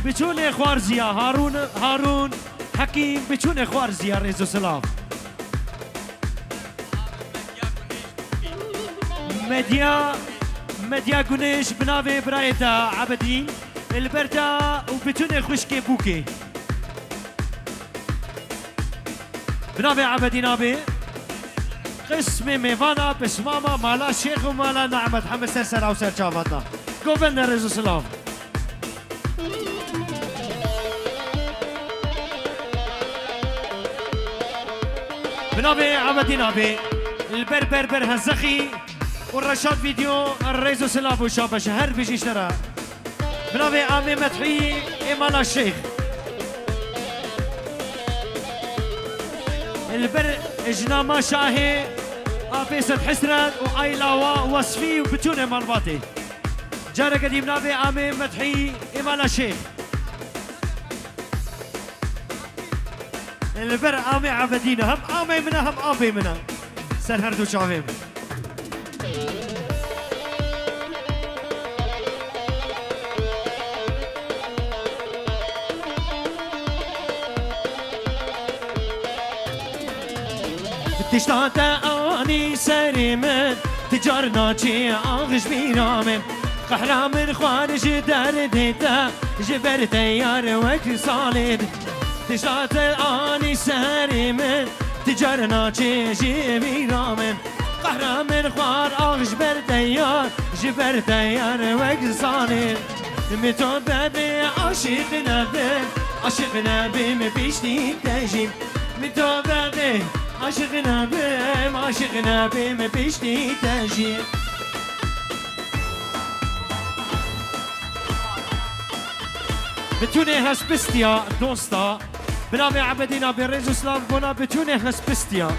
بتون خوارزيا هارون حكيم بتون خوارزيا ريزو سلاف مديا قنيش بنابي برايتا عبدي البرتا وبتون خوشكي بوكي بنابي عبدي نابي قسمي ميفانا بس ماما مالا شيخ ومالا نعمت حمد سرسر او سر شافتنا قوبلنا رزو سلام بنابي عبدي نابي البربر هزخي والرشاد فيديو الريزو سلام وشابه شهر بيجي اشترى بنابي عمي مدحي مالا الشيخ البر جناما شاهي آفيسة حسنت وآيلا ووصفي وبتونة مرباطي جارة قديم نابي آمي مدحي إمالا الشيخ البر آمي عبدينا هم آمي منا هم آبي منا سر هردو شعبهم تشتاق آني سريمن تجارنا چی آغش بینامم قهرام من خوارج دردتا جبر تیار وقت صالد تشتاق آني سريمن تجارنا چی بینامم قهرام من خوار آغش بر تیار جبر تیار وقت صالد متو ببی عاشق نبی مبیشتی تجیم متو ببی عاشق نبیم بیشتی تجیر بتونه هسپستیا دوستا بنابه عبدینا بیرز اسلام بنا بتونه هسپستیا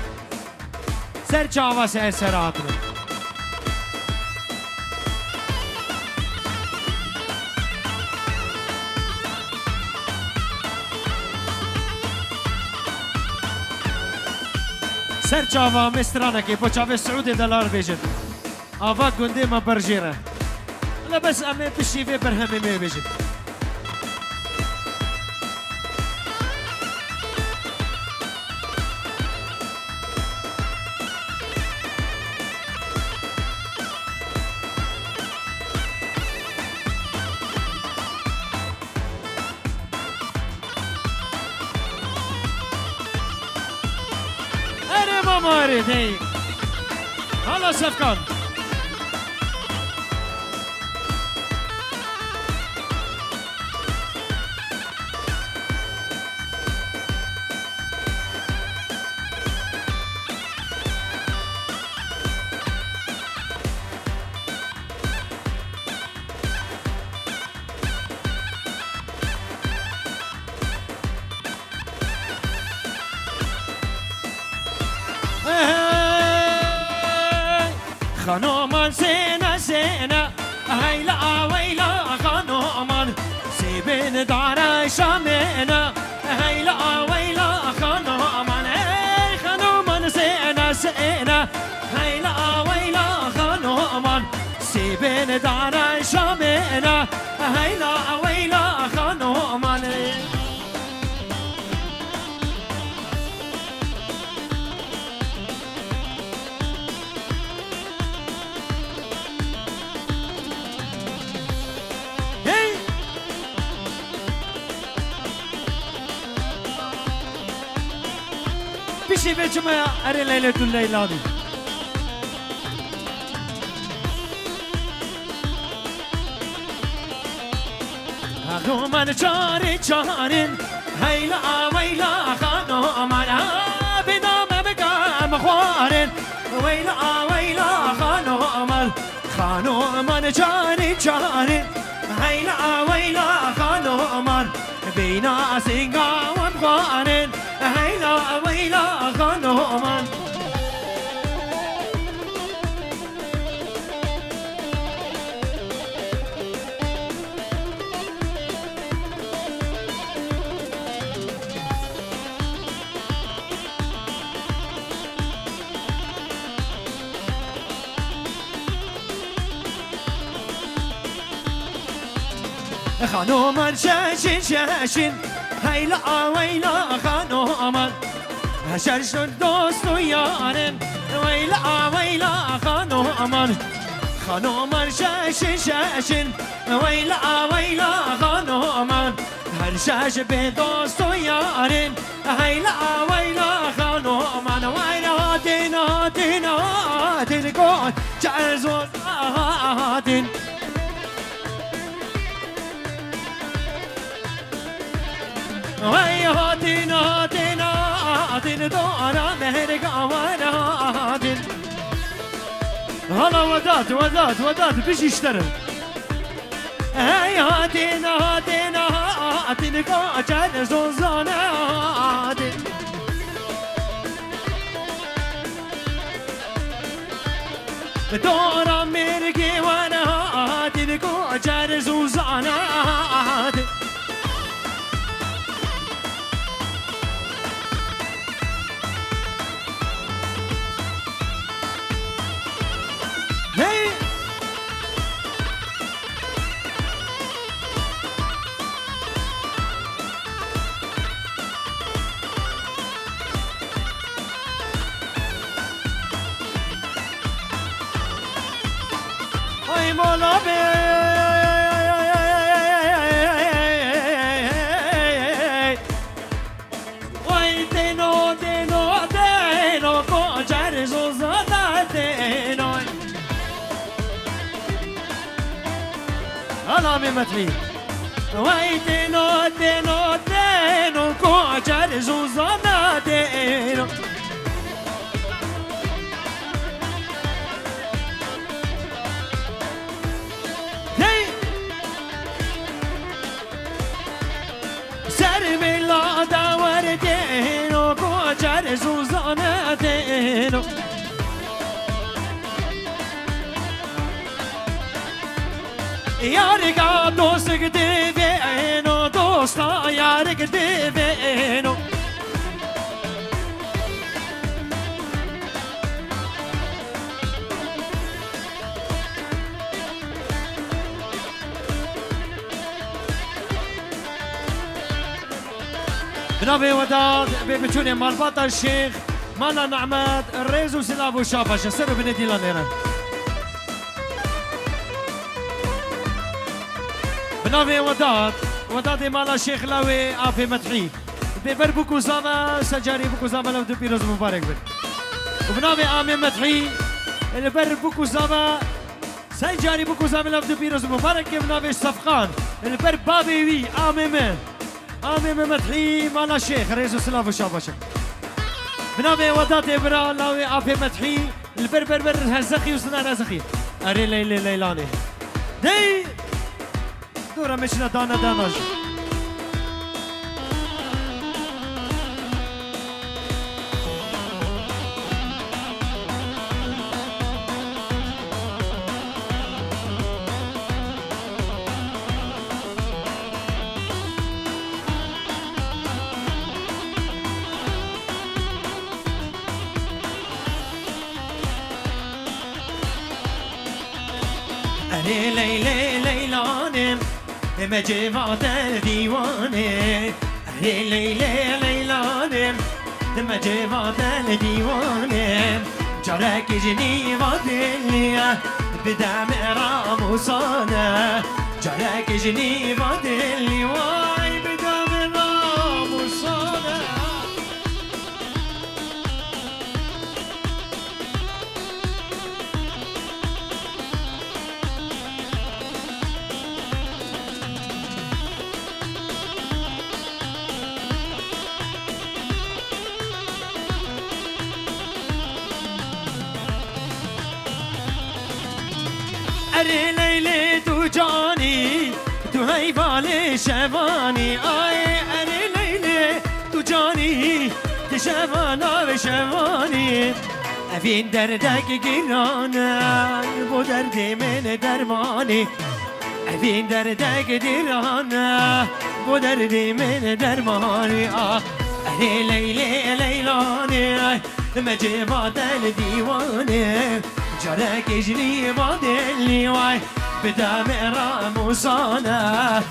سر جاواز اثراتنا سر جاوا مسترانا كي بوچاوي سعودي دلار بيجن آوا گنده ما برجيره لا بس امي بشيفي برهمي مي بيجن مارد هي هلا سفكان خانومان سينا هيلا ويلا خانومان سيبين دار شامنا هيلا ويلا خانومان خانومان سينا هيلا ويلا خانومان سيبين دار شامنا هيلا ويلا خانومان بشي بيجمع أري ليلة الليلة دي أغو من جارين هيلا ويلا خانو من بدام بقى مخوارن ويلا خانو من جارين هيلا ويلا خانو من بينا سينغا ومخوارن هيلا ويلا خانو من خانو من شاشن هيلا ويلا خانو من هشرش دوست و یارم ويلا خانو من شاشن ويلا خانو من هر شاش به دوست و یارم ويلا خانو من ويلا دين گون جرز و دين ويا دين دورا مهرق وانا دين هلا وداد بيش يشتري هيا دين قاعد زوزانا دين زوزانات هي مولا بي وای دینو دینو دینو کجر زوزادا دینو حالا میمتری وای دینو دینو دینو کجر زوزادا دینو دينو كوجر زوزانا دينو يارقا دوستك ديفينو دوستا يارق ديفينو بنابي وداد بيبتشوني مال بطل الشيخ مالا نعمات الريزو سلافو شافش سروا بندي لانيران بنابي وداد مالا الشيخ لاوي افي مدحي ببر بوكو زاما سجاري بوكو زاما لو دبيروز مبارك بن وبنابي امي مدحي البر بوكو زاما سجاري بوكو زاما لو دبيروز مبارك بنابي صفقان البر بابي وي امي من آمي مدحي مالا الشيخ رئيس سلاف وشاباشا بنابي ودات إبرا لاوي آفي مدحي البربر هزخي وسنان هزخي أري ليلي ليلاني دي دورا مشنا دانا داناج ليلي ليلانم مجيبات الديوانه ليلي ليلانم مجيبات الديوانه جارك جني ودليا بدم راموسانه جارك جني ودلي واي بدم راموسانه أري ليلي تو جاني تو هيفالي شفاني آي أري ليلي تو جاني تشفانا بشفاني أفين دردك جيرانا بو دردي من درماني أفين دردك جيرانا بو دردي من درماني أري ليلي ليلاني مجيبات الديواني جارك جني بادلي واي بدم راموسانا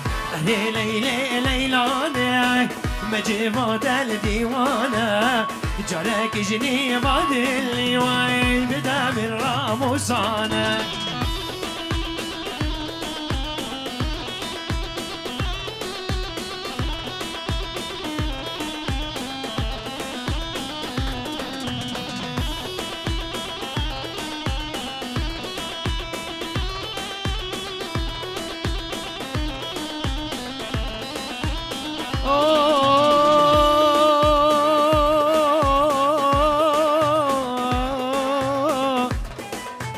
ليلي ليلاني مجيبات الديوانا جارك جني بادلي واي بدم راموسانا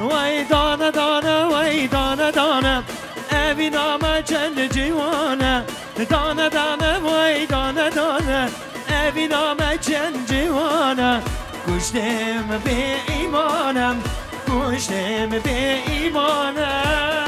وای دانه دانه وای دانه دانه اوی نامه چند جوانه دانه دانه وای دانه دانه اوی نامه چند جوانه کشتم به ایمانم کشتم به ایمانم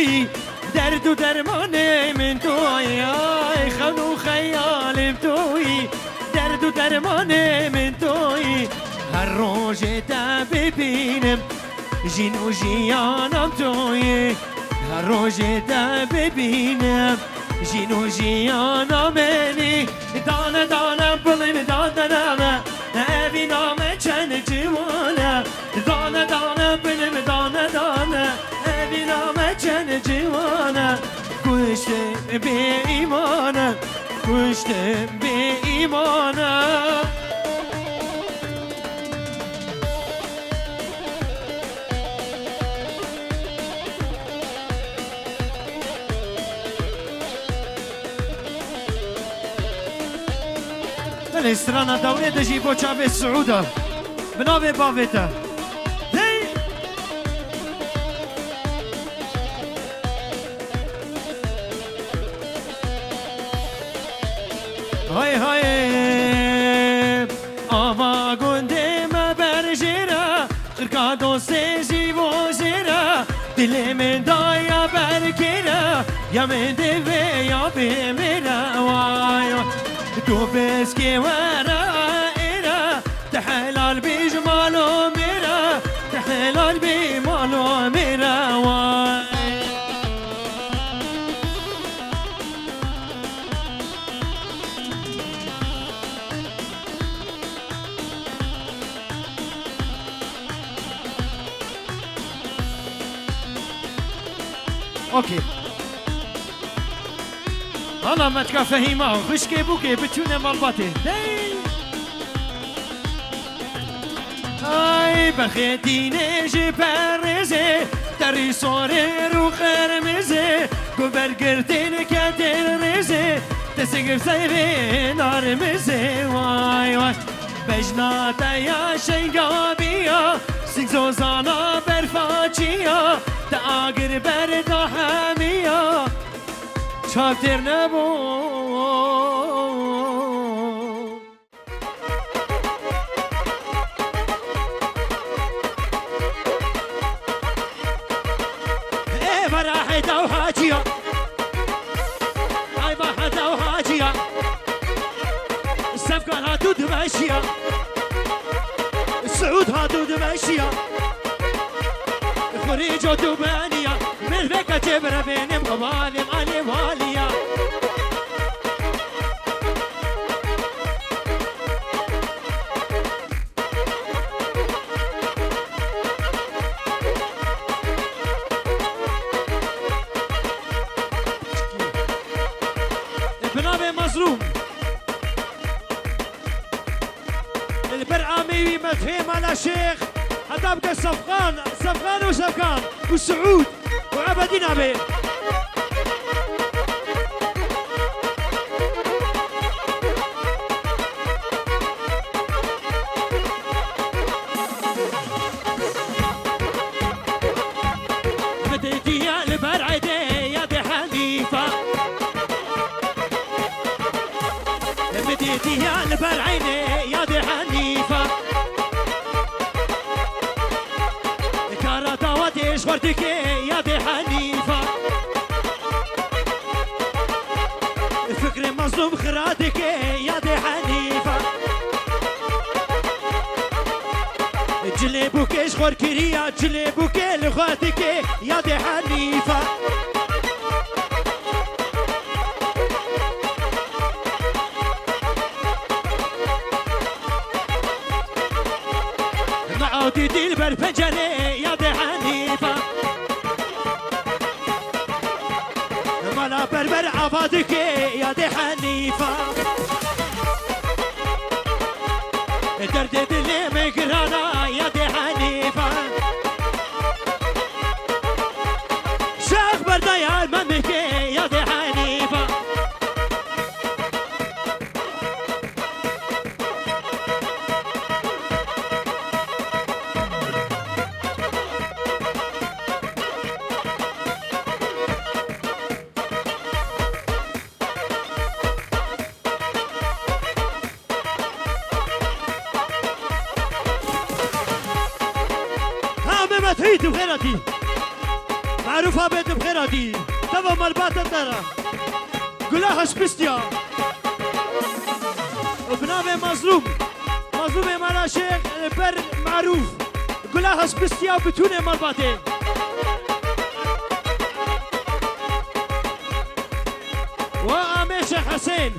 توی درد و درمان من توی آی خانو خیالم توی درد و درمان من توی هر روز تا ببینم جین و جیانم توی هر روز تا ببینم جین و جیانم منی دانه دانه بلیم دانه اوی نامه چند جوانه دانه دانه بلیم دانه اوی نامه چند جوانه کشتم به ایمانه کشتم به ایمانه الاسترانا دورية دجيبو شعب السعودة بنابي بافيتا هاي هاي آوا گنده ما برجرا قرقا دوسته جيبو جرا دل من دايا بركرا يا من دفي يا بمرا واي تو بس كي ورا إيرا تحلال بجمالو ميرا تحلال بمالو ميرا واي اوكي هلا ما تكفهي معه خشكي بوكي بتشوني مالباتي اي بخيتي نجي برزي تري صوري رو خرمزي قبر قرتين كاتل رزي تسقف سيبي نار مزي واي واي بجناتا يا شيقابيا سيكزوزانا برفاچيا تاقر بردا حاميا شاطر نبود ايه براحت او حاجية اي براحت او حاجية السفقة هاتو دمشية السعود هاتو دمشية خريجو دوبانية من بكا جبرة بينم غوالم علي والية بنابي مظلوم البرعامي مفهوم على شيخ هتبقى صفقان وسفقان والسعود وعبدين عبيد بديتي يا البرعدي يا دي حنيفة بديتي يا البرعدي يا دي حنيفة ايش وردك يا دي حنيفة فكري مظلوم خرادك يا دي حنيفة جلبوك ايش خوركريا جلبوك لخواتك يا دي حنيفة معودي دي البرفجري يا دي حنيفة مالا بربر عفادك يا دي حنيفة درد دلي مقرانا يا دي حنيفة شيخ بردايا الممك يا دي حنيفة تهيتي وخيرتي مع معروفة بيت بخيراتي تبا مربات الدرة قولها شبستيا وبنامي مظلوم مظلوم مالا شيخ بر معروف قولها شبستيا وبتوني مرباتي وآمي شيخ حسين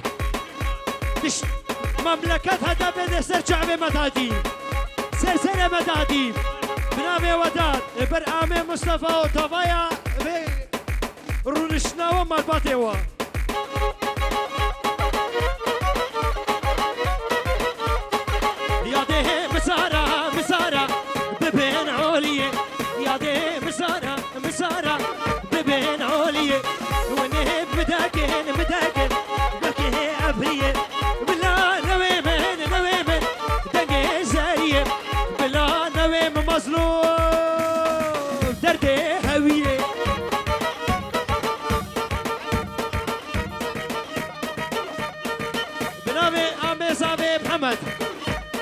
مملكتها دبن سر شعبي مدادي سر مدادي بنامي وداد بر آمي مصطفى وطبايا رونشنا ومرباتي و يا ده مسارة مسارة ببين عليا يا ده مسارة مسارة ببين عليا ونهب مداكن مداكن بكي أبرية بلا نوي من دقي زارية بلا نوي مظلوم دردي هوية بنامي آمي صابي محمد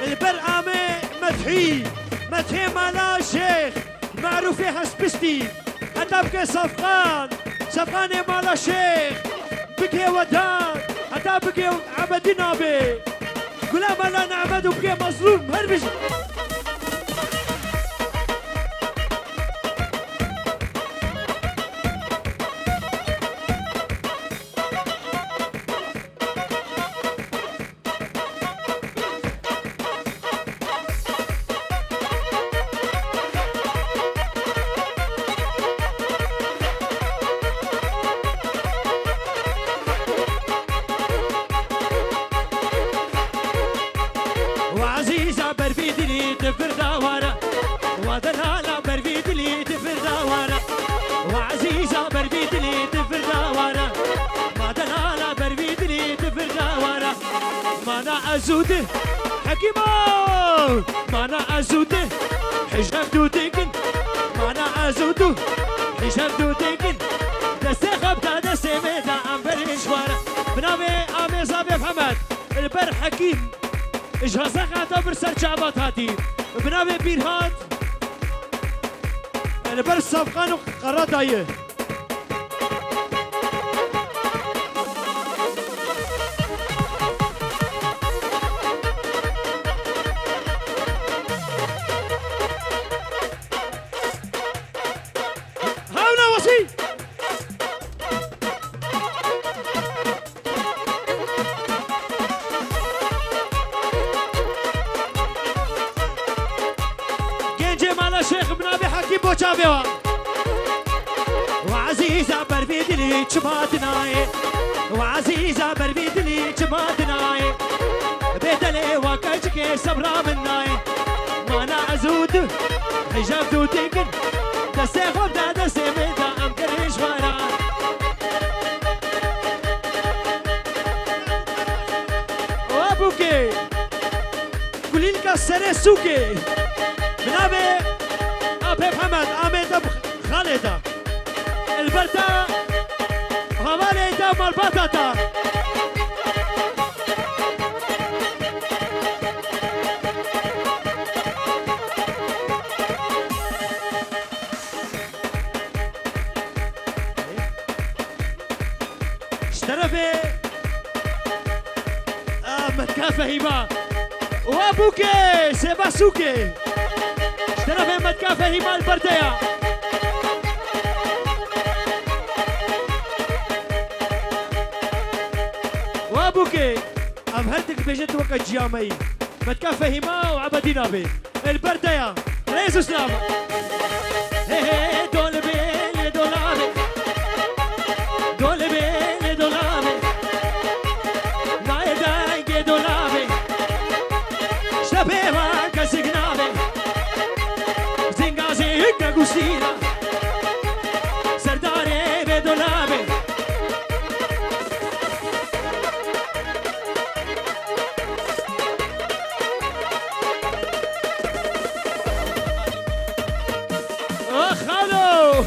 البر آمي مدحي مالا شيخ معروفي حسبستي حتى بكي صفقان مالا شيخ بكي وداد حتى بكي عبدي نابي قولا مالا نعمد وبكي مظلوم هربش وعزيزة برفيدلي تفر داوارة ودلالة برفيدلي تفر داوارة وعزيزة برفيدلي تفر داوارة ما دلالة برفيدلي تفر داوارة ما أنا أزوده حكيمة ما أنا أزوده حجاب دوتيكن ما أنا أزوده حجاب دوتيكن دستي خبطة دستي ميدا عم بريشوارة بنامي آمي صابي محمد البر حكيم اجهزة قاعدة برسر شعبات هاتي بنامي بيرهات البر صفقان وقرات دايه هاونا وصي شيخ بنابي حكي بوشابيوا وعزيزة بربيدلي شماتناي وعزيزة بربيدلي شماتناي بيدلي وكاجكي صبرا مناي ما انا ازود حجاب دوتيكن دستي خبدا دستي ميدا ام كريش غارا وابوكي قولي لك السري سوكي بنابي أبي محمد آمين دب خالدة البلدة همالي دب البطاطا اشترفي متكافة هيبا وابوكي سيباسوكي اشترفي متكافة هيبا البردية وابوكي أبهرتك بجد وقت جيامي متكافة هيما وعبدي نابي البردية رئيس اسلام دول بيلي دولابي دول بيلي دولابي ما يدايق دولابي شبيبا كسقنابي زنقازي كاقوسينا سرداري بدولابي خالو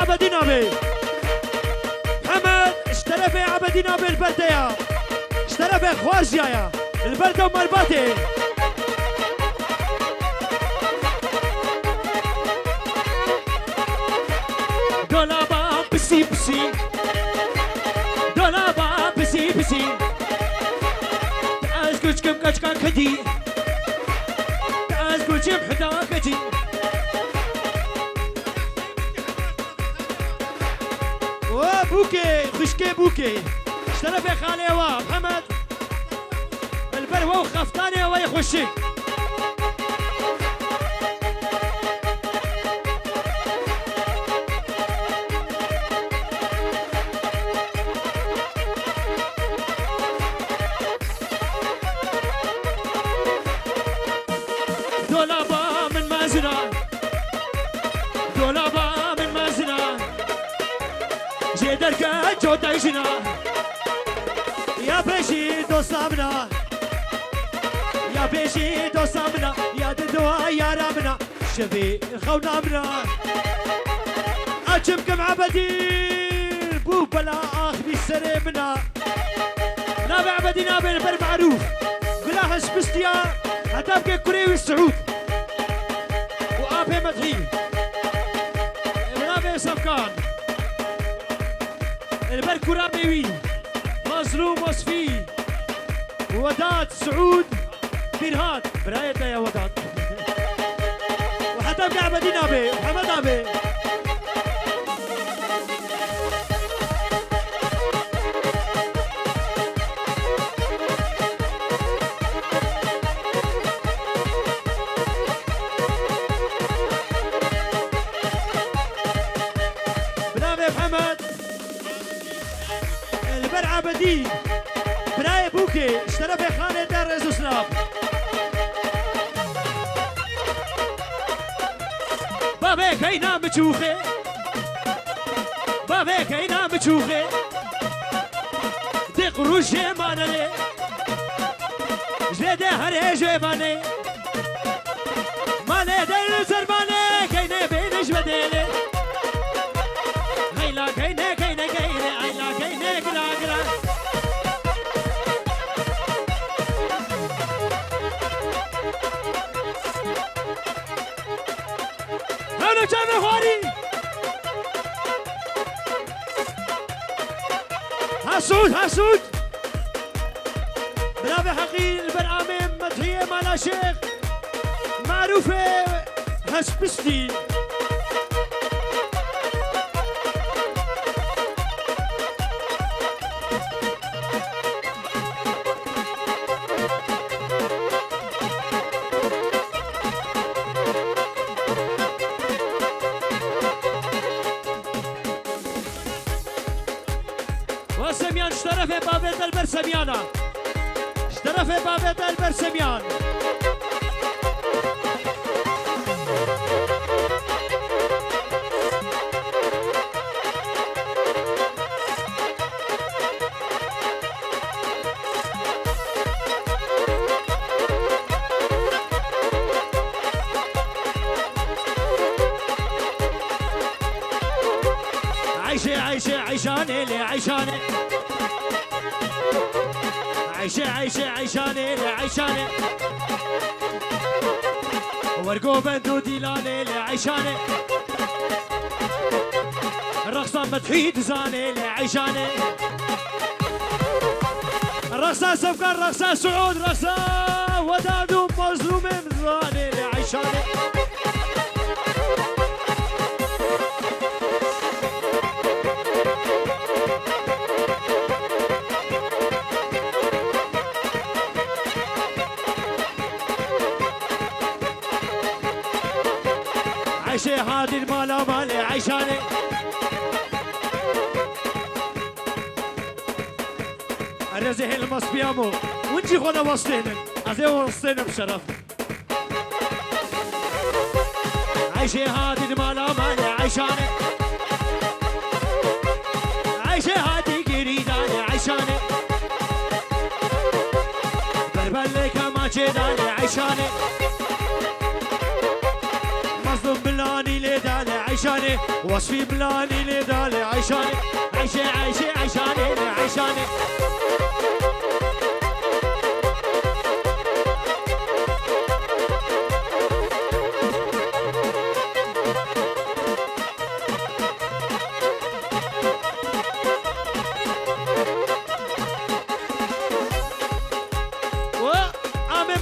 عبدي نابي محمد اشترى عبدي نابي البردية اشترى خوارجيا البردة ومرباتي كاش كان كدي تعال كوشي بحدا كدي بوكي خشكي بوكي اشترى في خالي محمد البروة وخفتاني ويخشي دولابا من مازنا دولابا من مازنا جدركا جودايشنا يا بيشي دوسامنا يا بيشي دوسامنا يا ددوا يا رامنا شبي خونا منا اجبكم عبدي بو بلا اخذي سريمنا نابع عبدي نابع البر معروف قلاها سبستيا هتبقى كوري والسعود وابي مدحي نابع سفكان البر كرامي مظلوم وصفي وداد سعود بيرهاد برايته يا وداد وحتى بقى عبدي نابي محمد نابي بنابي محمد البر عبدي براي بوكي اشترى في خانة دار سلاب بابي كينا بتشوخي بابي كينا بتشوخي دي قروش مانالي جلدي هري جيباني ماني دل زرباني كينا بينش بديلي غيلا كينا كينا كينا عيلا كينا قلا قلا أنا جامع خواري هاسود برافي حقي البرامج مدحية مالا شيخ معروفة هسبستي وسميان اشترى في بابيت البرسميانا اشترى في بابيت البرسميان عيشاني لي عيشاني عيشاني لي عيشاني ورقو بندو ديلاني لي عيشاني الرقصة مدحي دزاني لي عيشاني الرقصة سفكان رقصة سعود رقصة ودادو مظلومين زاني لي عيشاني عيشي هادي المالا مالي عيشاني الرزح المصبيامو ونجي خونا وسطينا عزي وسطينا بشرف عيشي هادي المالا مالي عيشاني عيشي هادي قريداني عيشاني بربلي كما جداني عيشاني مظلوم بلاني لدالي عيشاني وصفي بلاني لدالي عيشاني عيشاني عيشاني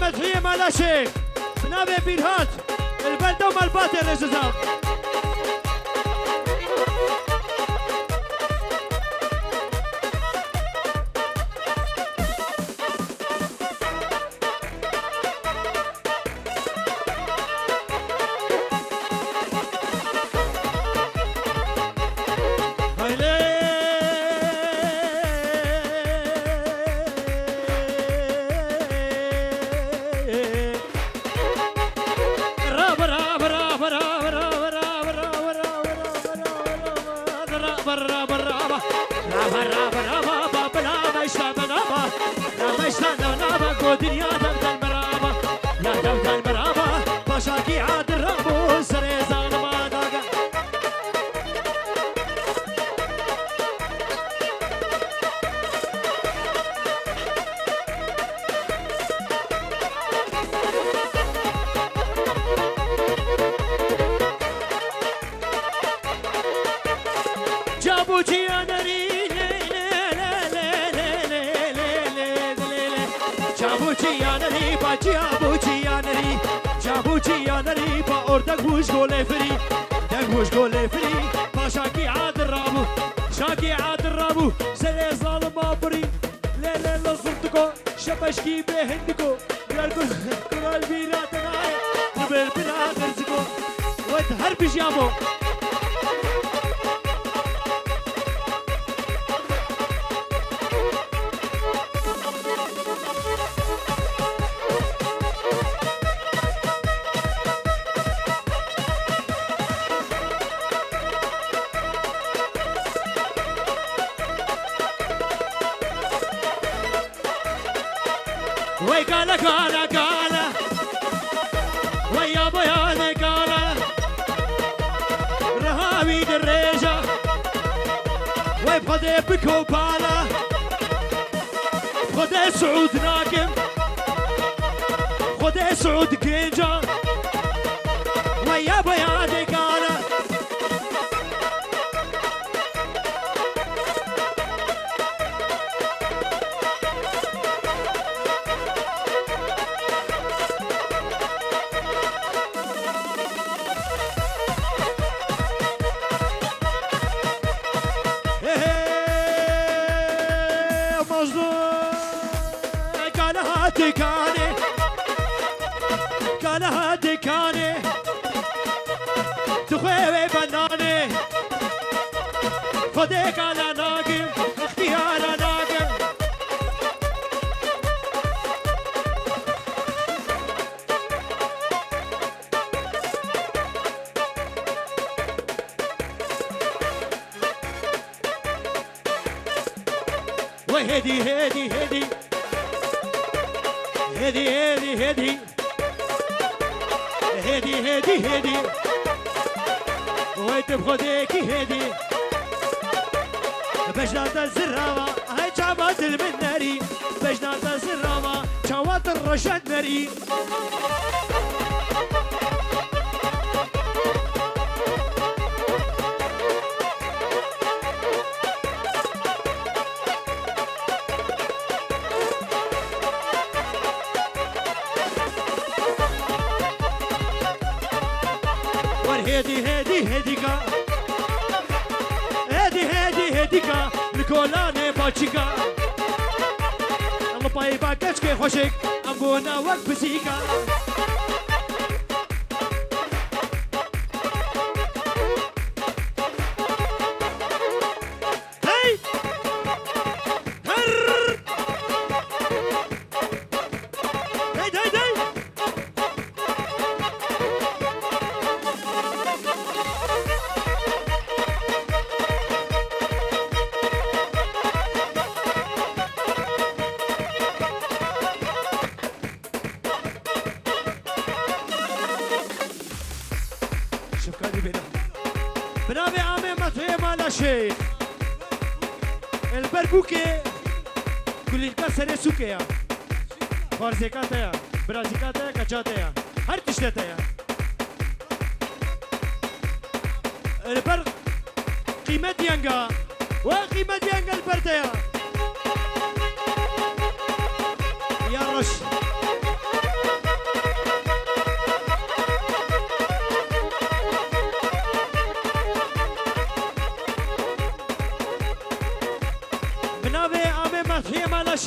مدحية مالا شيخ بنابي بيرهات البلدة ومالباتي الرجزات دقوش قولي فري دقوش قولي فري باشاكي عاد الرابو شاكي عاد الرابو زي ظالم بابري لا لا لا صرتكو شبشكي بهندكو يالكو كل البيرات ناي قبل بلا غرزكو وتهرب جابو قالا قالا قالا ويا بيان قالا رهاوي الريجة ويبخذ بكوبالا خذ سعود ناقم خذ سعود كينجا ويا بيان قالا كانها دكاني تخوي بناني خديك على ناقم اختيار ناقم وهدي هدي هدي هدي هدي هدي هدي هدي هدي ويت بخديكي هدي بجنات الزراوة هاي جابات المناري بجنات الزراوة جوات الرشاد ناري هدي هدي هديكا هدي هدي هديكا الكولاني باتشيكا الله باي باكش كي خوشك ام قونا وقت بسيكا هاي هر داي داي داي بنابي عامي مطهي مالا شيخ البربوكي كل الكسر سوكيا فارزيكاتيا برازيكاتيا كاتشاتيا هر تشتاتيا البر قيمة يانجا وقيمة يانجا البرتيا يا رش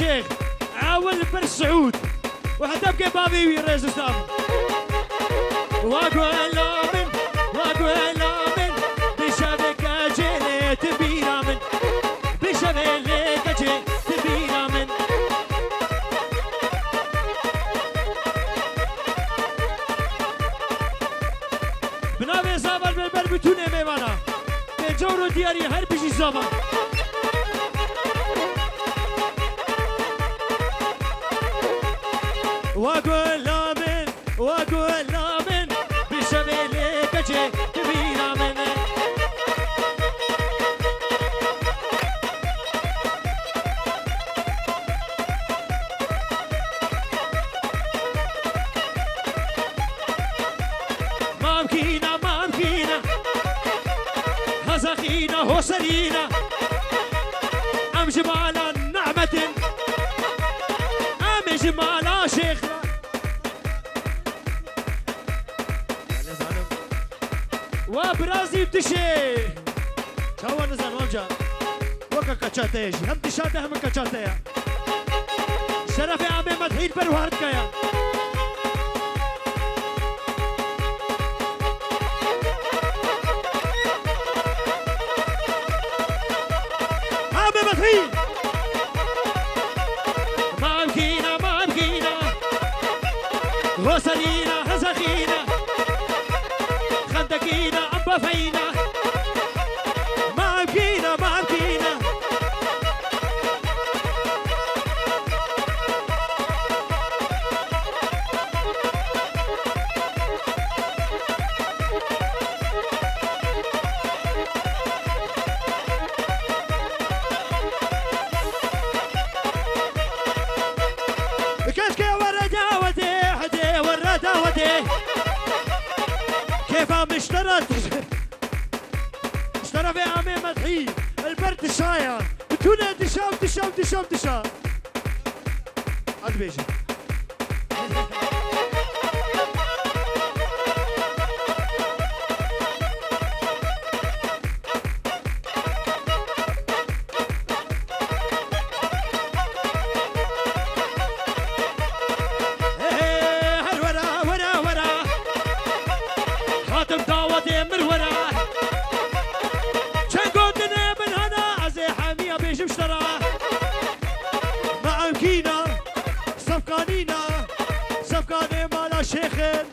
الشيخ عاول بر سعود وحتى بقى بابي رئيس استاذ واقول امن واقول امن بشبكه جيت بينا من بشبكه جيت بينا من بنابي زابر بالبر بتونه ميمانا بجورو دياري هر بيجي زابر واقول امن واقول امن بشبكه جيت بينا من هزخينا هوسرينا أم جمالا نعمة أم جمالا شيخ وبرازي بتشي شو نزل ومجا وكا كاتشاتيش هم تشاته هم كاتشاتيا شرف عمي مدحين بروهارد كيا ما بكينا وصلينا هزخينا خندقينا أبا فينا ما بكينا كيف عم اشترى في عمي مدحي البرد شايع بتونا دشام عاد بيجي صفقاني مالا شيخين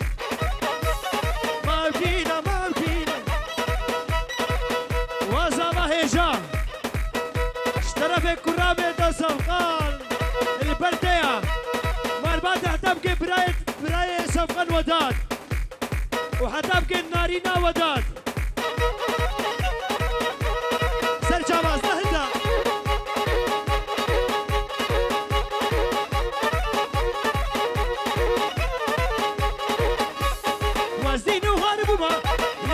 ما بكينا وزابا هيجا اشترى في كرامة دا صفقان البردية مربات حتبقي براية صفقان وداد وحتبقي النارينا وداد سرجا بازده هدا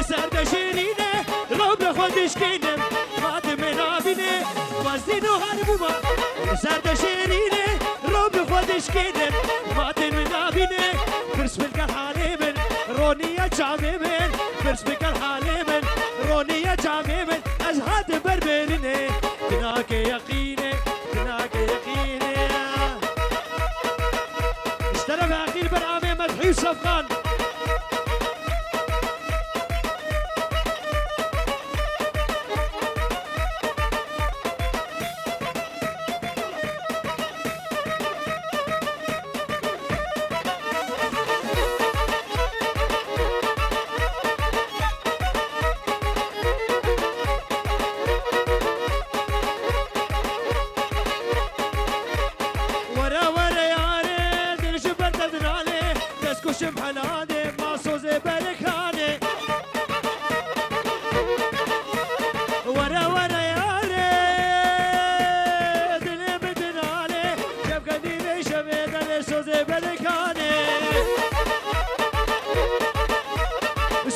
سردشينينه رب خودش كينم مادم نابينه وزينو هربوما سردشينينه رب خودش كينم مادم نابينه فرس بالقل حالي من رونية جامي من فرس بالقل حالي من رونية جامي من أزهاد بربرينه تناك يقينه اشترى أخير برعامي مدحي صفقان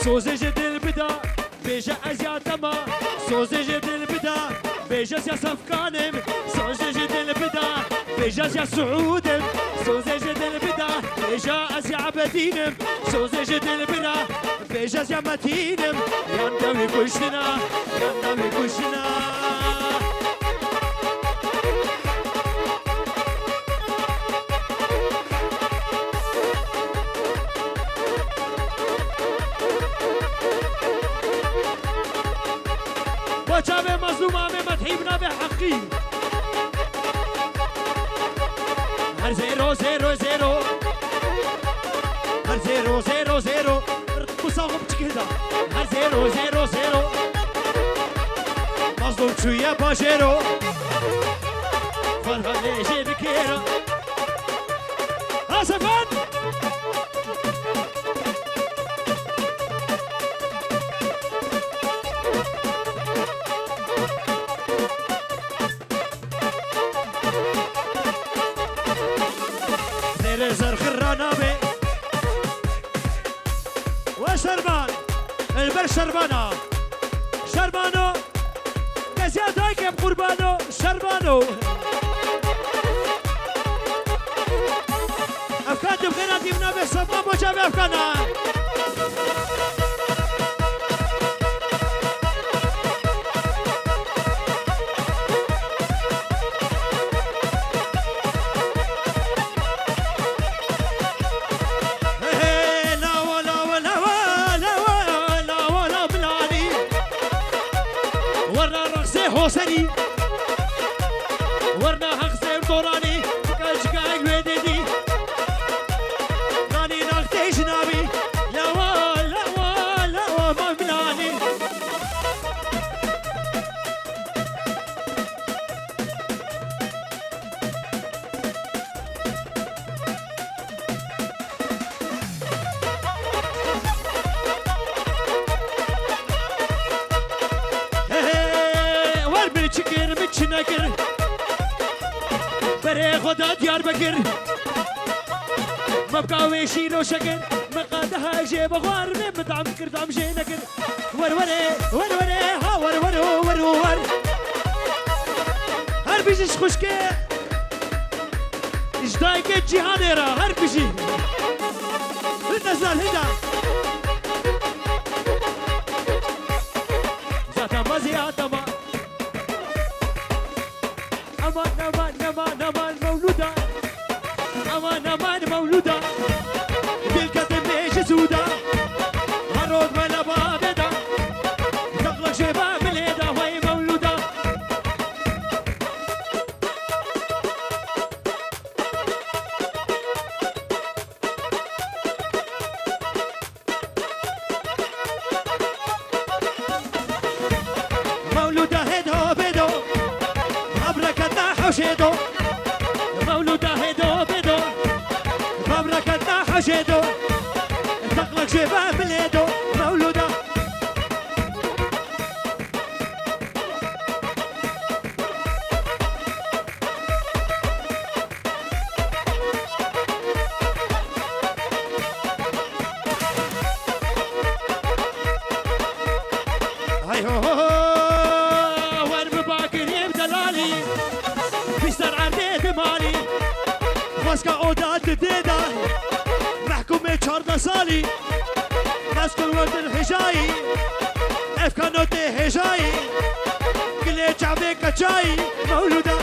سوزج دل بدا بيجا ازياد ما سوزج دل بدا بيجا يا صفقانم سوزج دل بدا بيجا يا سعودم سوزج دل بدا بيجا ازيا عبدينم سوزج دل بدا بيجا يا متينم يندم كشنا وجاب مظلوم عمي متحيبنا بحقي هر زيرو زيرو زيرو هر زيرو زيرو زيرو مصاغم تكهدا هر زيرو زيرو زيرو مظلوم شوية باشيرو فرها ليجي بكيرا آسفان زير زر خرانا بي وشربان البر شربانا شربانو كزياد هايكم قربانو شربانو أفكار دبخينا ديمنا بسبا بوجاب أفكارنا حسني ورنا حقسي ودوراني كاجكاك بيدي ناني ناختي جنابي لوا لوا لوا ما بلاني چکر میچ نکر برای خدا دیار بکر مبقاوی شیر و شکر مقاده های جه بخوار مدعم کردم جه نکر ور وره ها ور هر بیشش خوشکه اجدای که جهانه را هر بیشی هده زال هده زاتا مزی آتما امان مولودا امان مولودا دل كتب ليش سودا هرود ولا بابدا تقلق شباب الهدا وهي مولودا مولودا هدو بدو أبركتنا حشيدو مولودا هدو بدو أبركتنا حشيدو تقلق شباب اليدو مولودا هاي هو وين بباكر يبدلالي بيستر عردي مالي خاسكا اودات ديدا محكومة شاردا سالي ناس كل ورد الحجاي افكانوتي حجاي كلي شعبي كجاي مولودا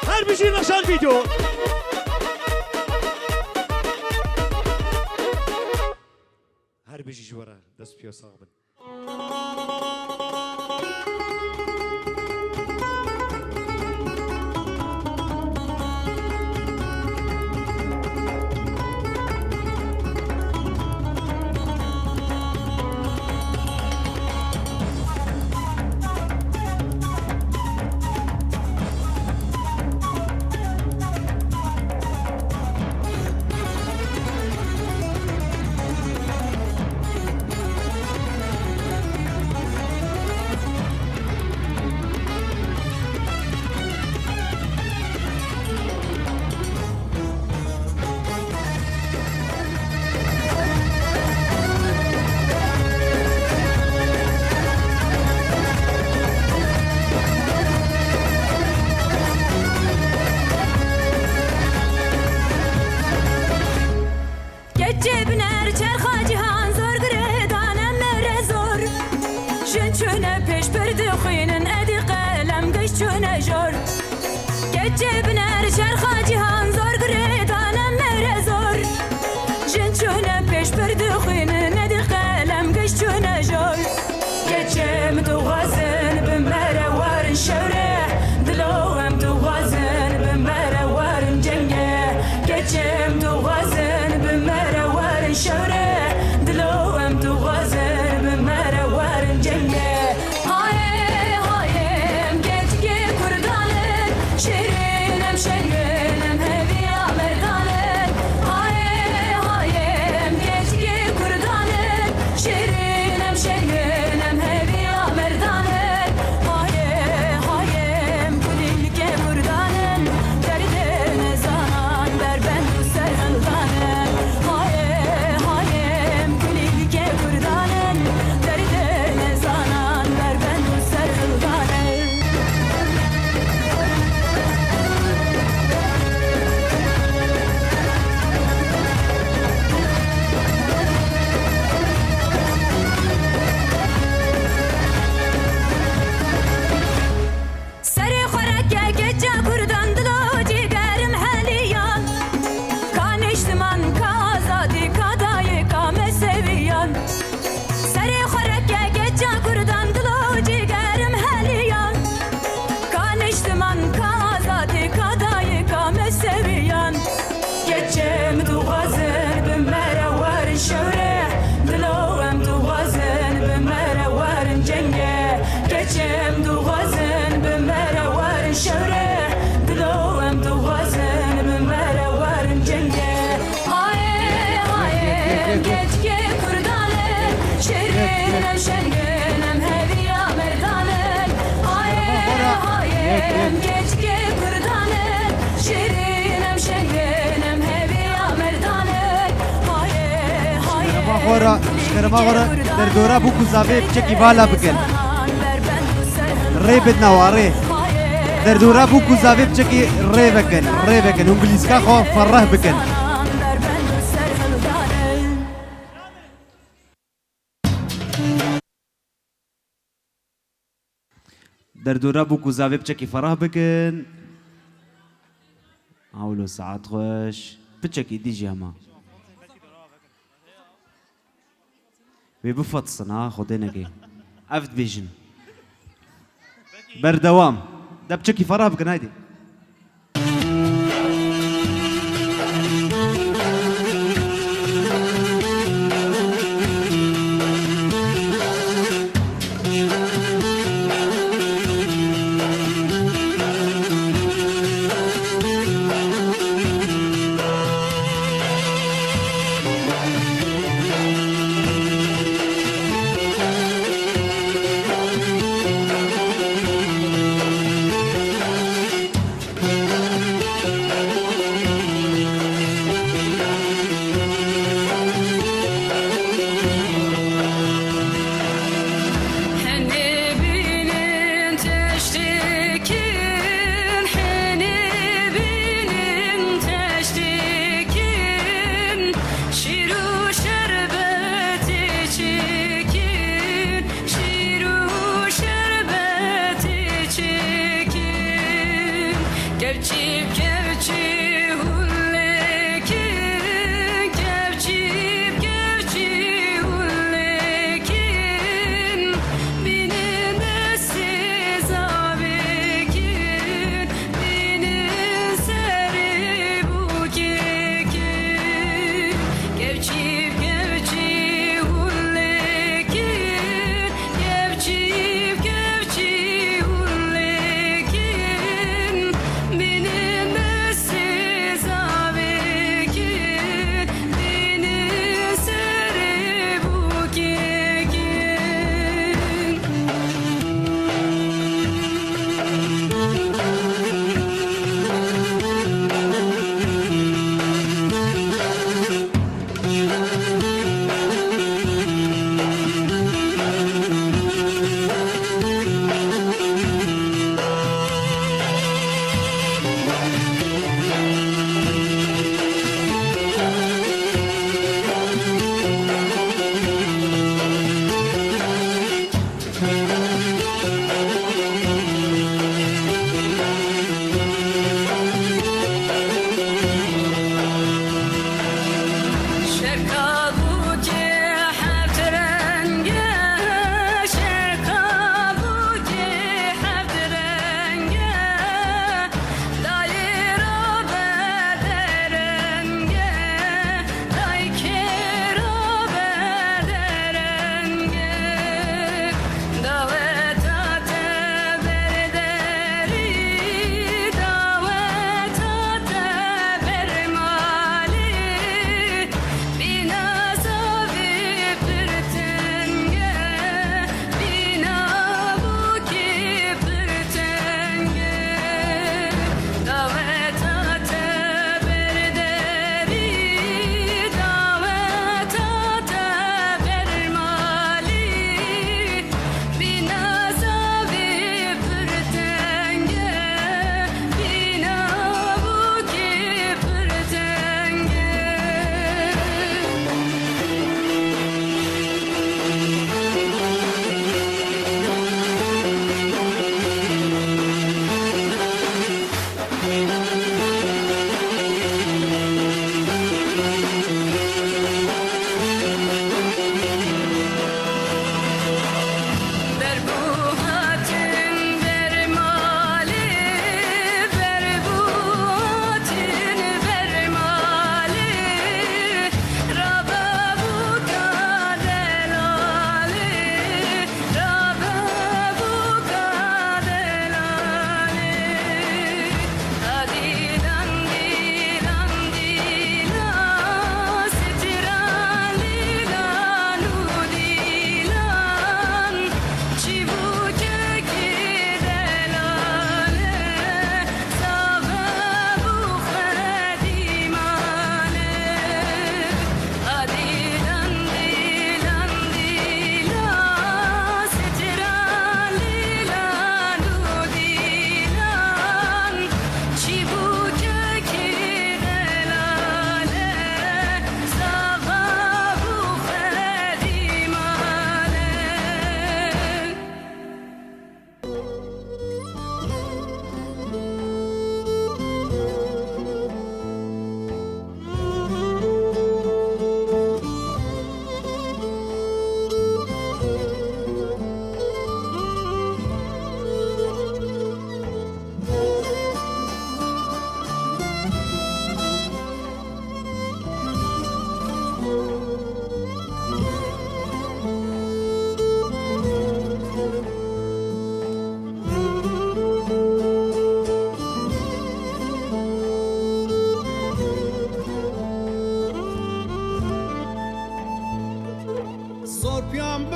هر بيجي نشان فيديو هر بيجي جورا دست بيو صاغبن گچه بنر چرخا جهان زور گریتانم مره زور جن چونه پیش بردخوینه ندی قلم گش چونه جور گچه متوازن بمره وارن شوره دلوهم توازن بمره وارن جنگه گچه متوازن بمره وارن شوره دلوهم توازن بمره وارن جنگه شکرما غورا در دورا بو کوزاوی بچکی والا بکن ری بدنا واره در دورا بو کوزاوی بچکی ری بکن انگلیسکا خو فرح بکن در دورا بو کوزاوی بچکی فرح بکن اولو ساعت خوش بچکی دیجی هما وی بفطسن ها خودی نگی افت بیجن بردوام ده بچکی فرح بکن هایدی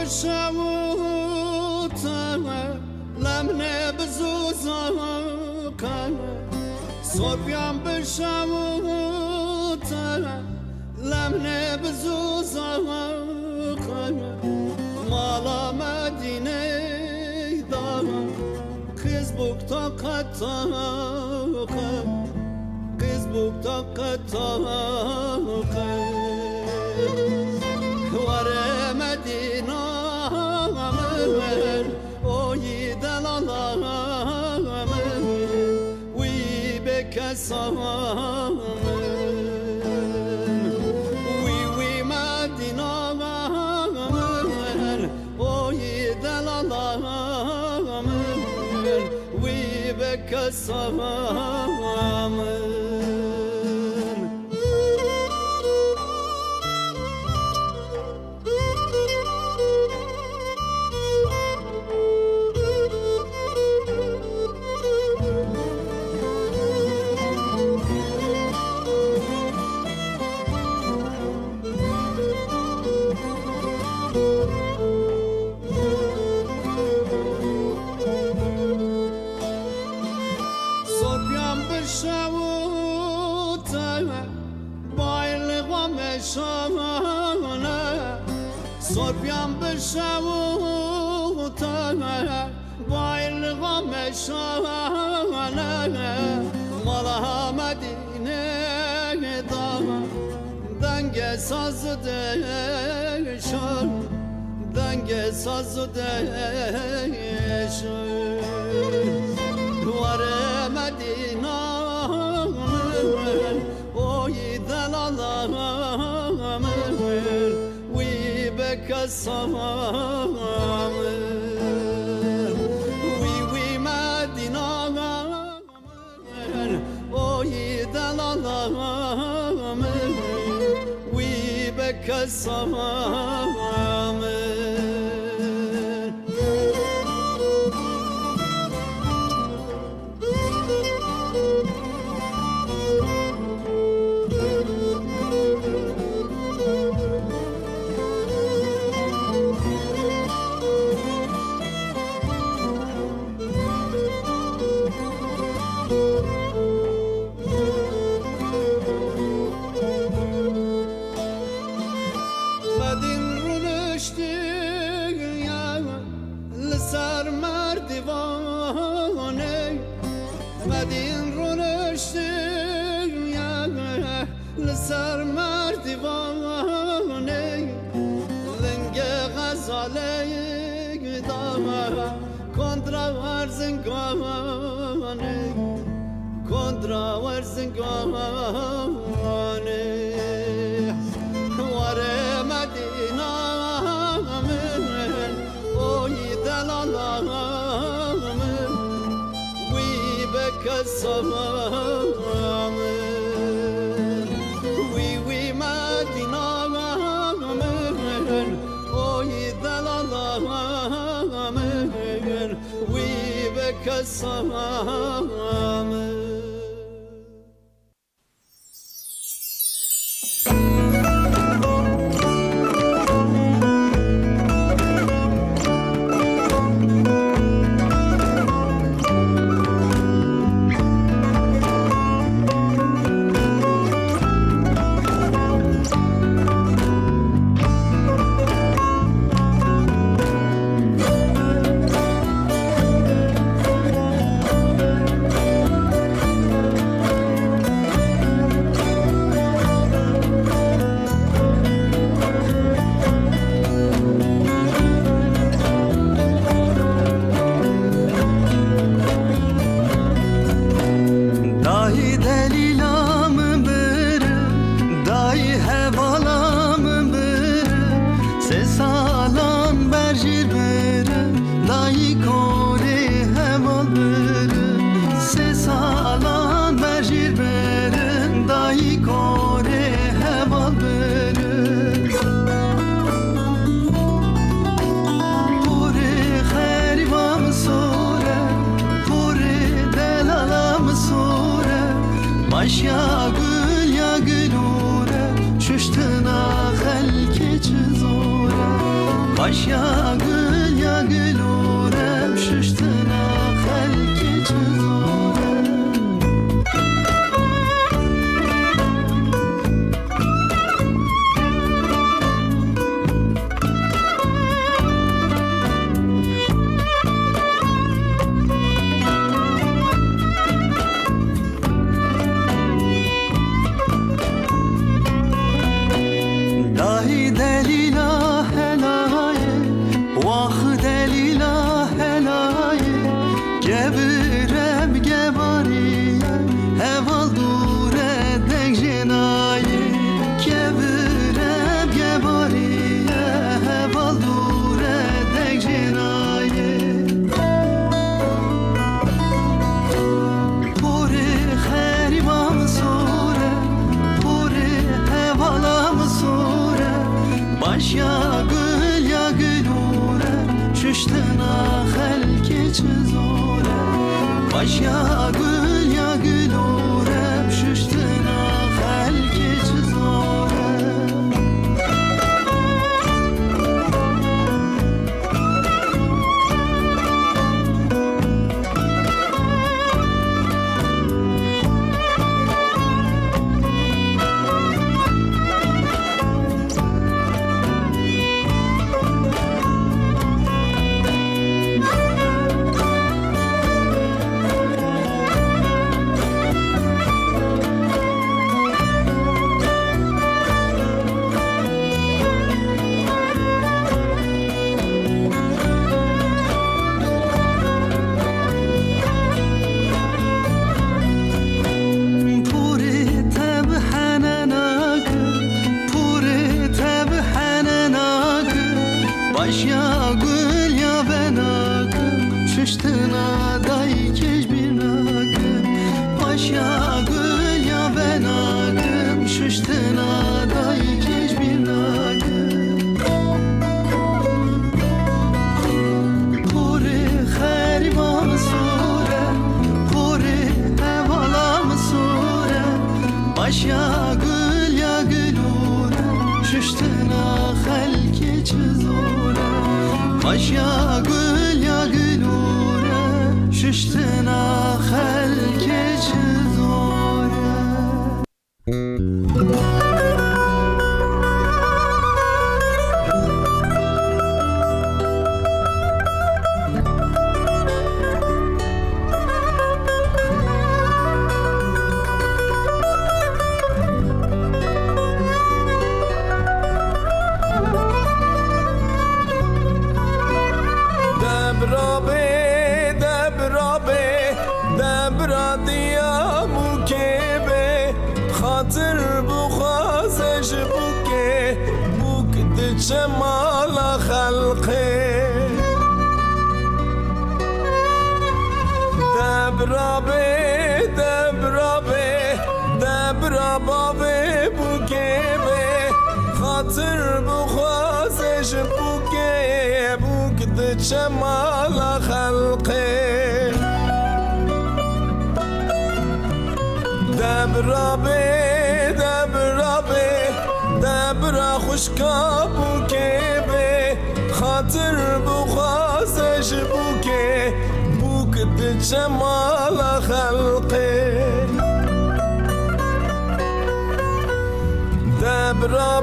بشوته لمنه بزوزاکه صبیان بشوته لمنه بزوزاکه مالا مدینه دارم kız bukta kataka kız bukta kataka vare medina amer o yidel amer vi bekesam vi medina amer o yidel amer وبكسام صبيان بشوتنا بايل غمشانا مالها مدينة داما دنگه ساز دشان دنگه ساز دشان واره مدینه اوی دلالم وی بکسام وی مدینه اوی دلالم وی بکسام لسر مردوانه لنگ غزاله دامه کندرا ورزنگانه کندرا ورزنگانه واره مدینه من اوی دلالم وی بکسام Kasam baş ya gül orem şiştina xelki çizorem dahi delila helaye vah delila helaye gebirem gebariye heval dure dek jenaye gebirem gebariye heval dure dek jenaye puri kherivam sore puri hevalam sore baş ya gül ure şüştena xelki çizore baş ya gül ure şüştena xelki çizore puri teb hanenak puri teb hanenak baş ya benak şiştina day keş binak baş ya benak şiştina day keş binak puri kherivam sure puri hevalam sure baş ya gül ure şiştina xelki çizore baş ya gül ure şiştina xelki çizore debra diya mukebe xatir bu xazeş buke buk diçe mala xalqe debra babe bukebe xatir bu xazeş buke buk diçe mala xalqe debra خوشکا بوکه به خاطر بخواسش بوکه بوک جمال خلقه دبرا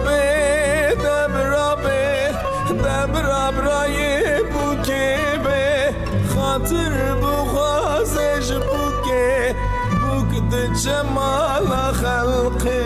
برای بوکه به خاطر بخواسش بوکه جمال خلقه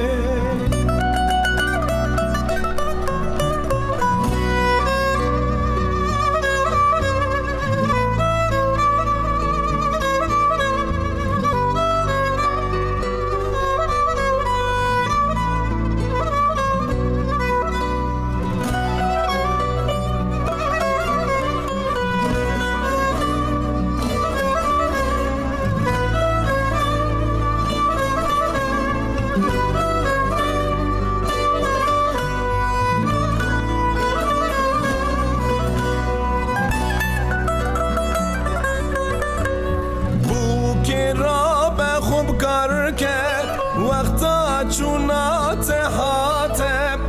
چونات حاتم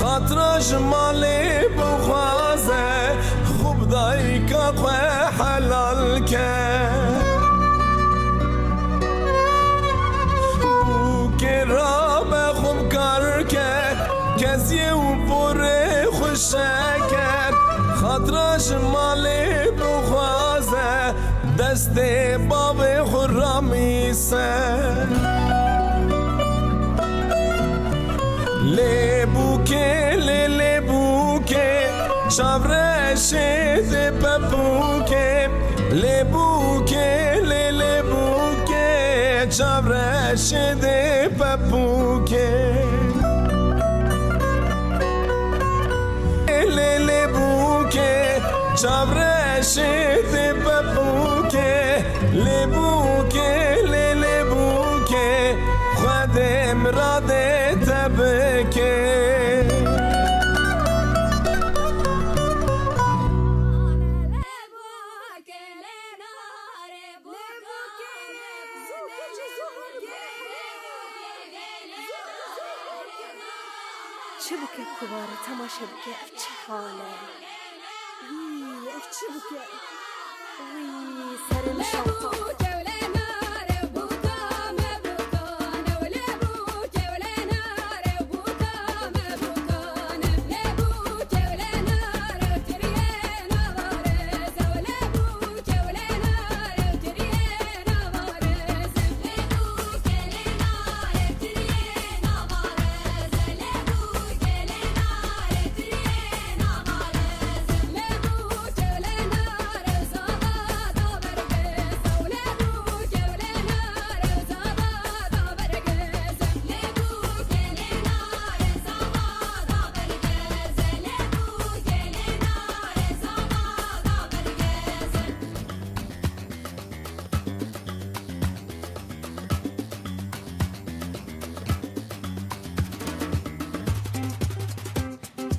خاطرش مالی بخوازه حلال کرد بو که را به خوب کار کرد کسی او پر خوشه کرد خاطرش مالی بخوازه دست باب خرامی سر لیبوکه لیبوکه شاورشه پپوکه لیبوکه لیبوکه شاورشه پپوکه لیبوکه شاورشه پپوکه لیبوکه لیبوکه خودم را ده تبکه چه بکه کباره تماشا بکه اف چه حاله وی اف چه بکه وی سر مشاطه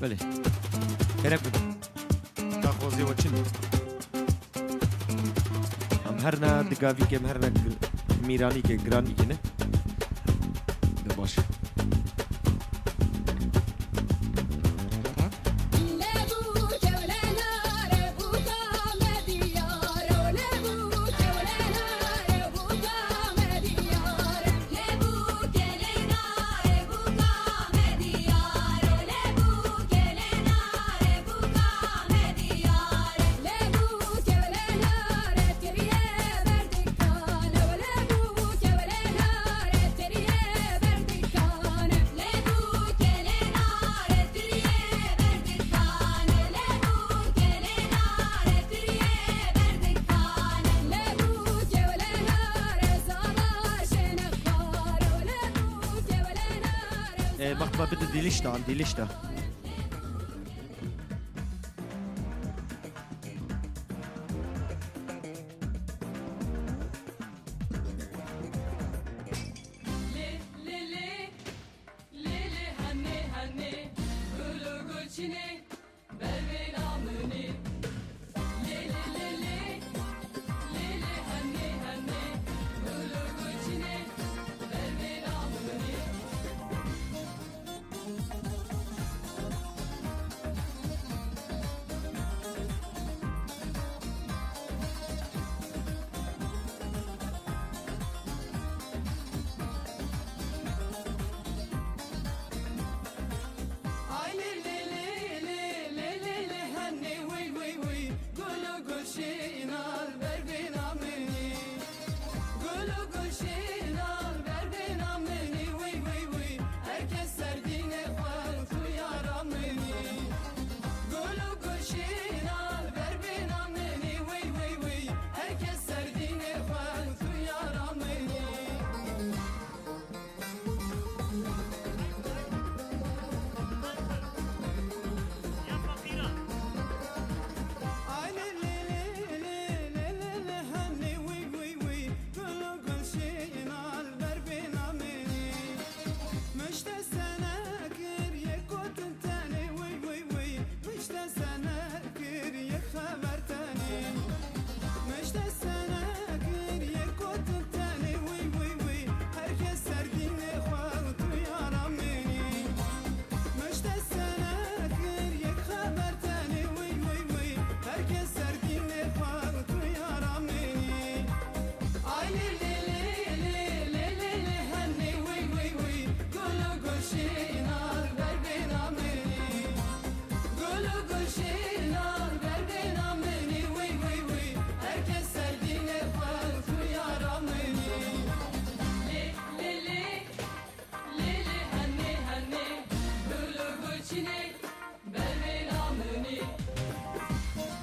بله هرب بدم تاخوزي وچن ام هرنا دگاوی که هرنا میرانی که گرانی که نه ده باش وقت ما بده دي ليشتا عندي ليشتا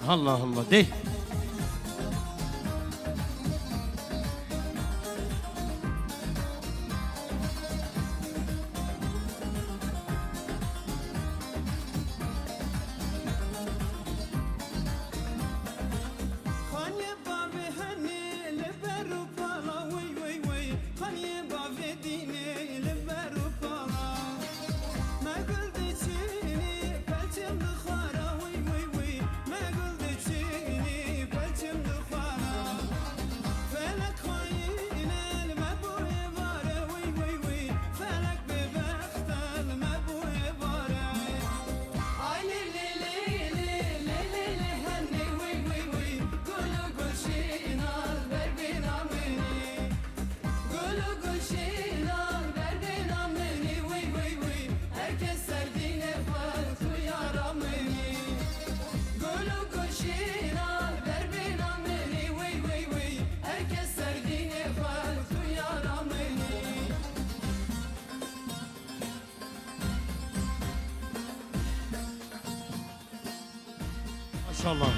الله الله دي ما شاء الله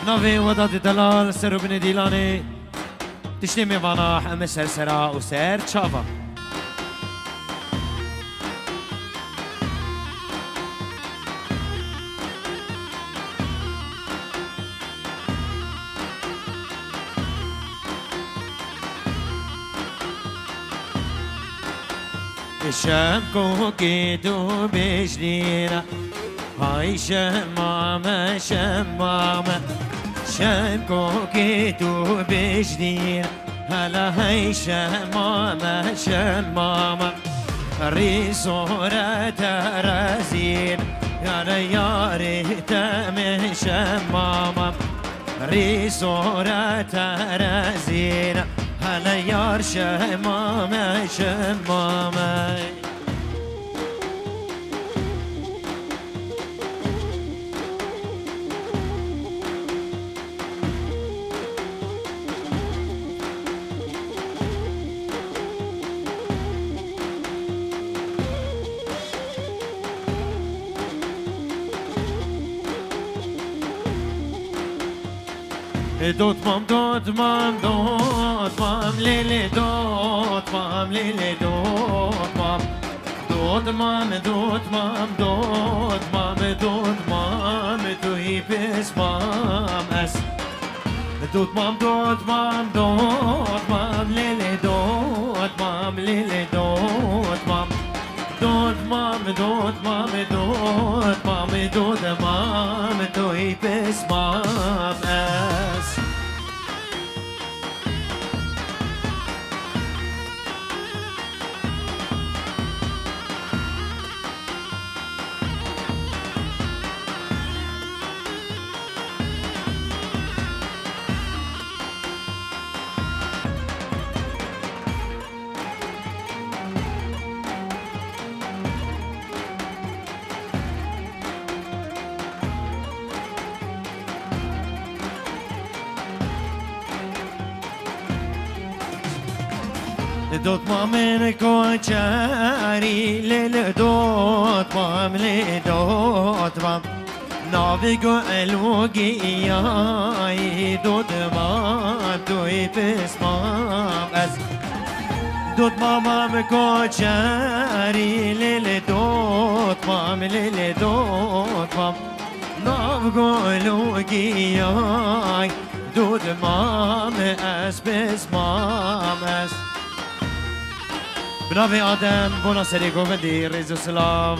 نافي وداد دلال سر بن ديلاني تشتمي بناح ام سرسرا وسير تشافا شم كوكيتو بجنينا هاي شمامة شمامة شم كوكيتو بجنينا هلا هاي شمامة شمامة ريصورة ترازين يا رياري تم شمامة ريصورة ترازين هلا يار شمامة شمامة دوت مام دوت مام دوت مام ليلي دوت مام ليلي دوت مام دوت مام دوت مام دوت مام دوت مام توهي بس مام اس دوت مام دوت مام دوت مام ليلي دوت مام ليلي دوت مام دوت مام دوت مام دوت مام دوت مام توهي بس مام اس دوت مام کوچاری لیل دوت مام لی دوت مام ناویگو الوگی آی دوت مام توی پس مام از دوت مام کوچاری لیل دوت مام لیل دوت مام ناویگو الوگی آی دوت مام از پس مام از بناوی آدم بو ناصری گووندی رئیس السلام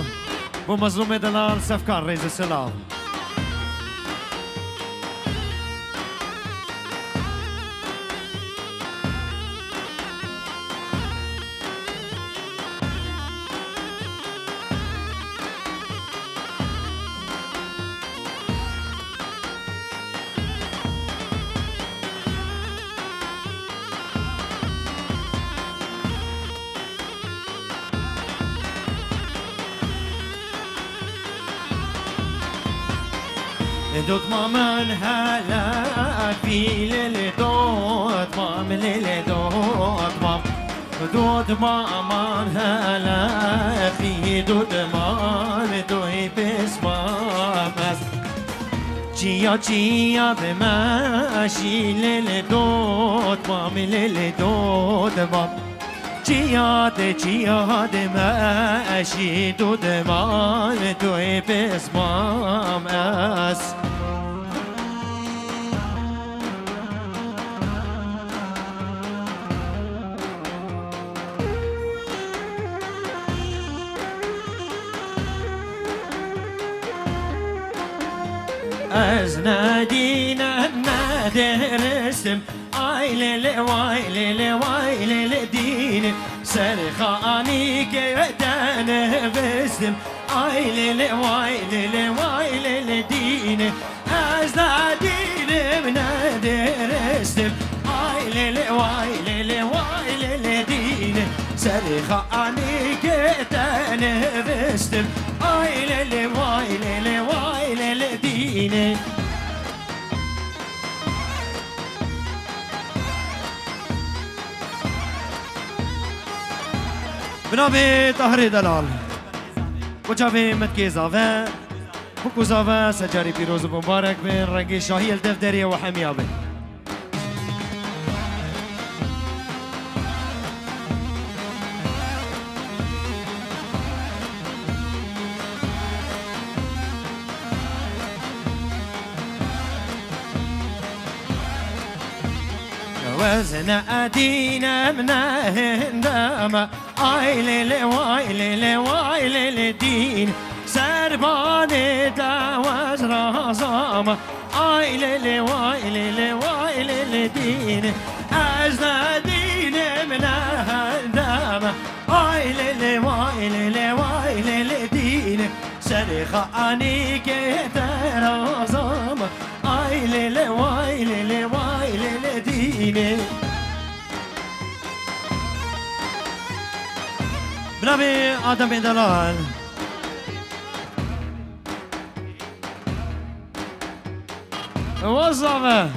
بو مظلوم دلال سفکان رئیس السلام دوت مامان هلا في ليل دوت مام ليل دوت مام دوت مامان هلا في دوت مام دوي بس مامس جيا جيا بماشي ليل دوت مام ليل دوت مام جياد ماشي دود مام توی بس مام اس از ندینا ندرسم ayli vayli dini serhani gevden vestim ayli vayli dini az da dinim nederestim ayli vayli dini serhani gevden vestim ayli vayli dini بنابه طهر دلال و جاوه متکی زاوه بکو زاوه سجاری پیروز و مبارک بین رنگی شاهی الدفتری و حمیابه وزن أدينا من هندما ayli vayli din serbane davaz razama ayli vayli din az dinim nahndama ayli vayli din serhani geter razama ayli vayli din بنابه آدم دلال وظافه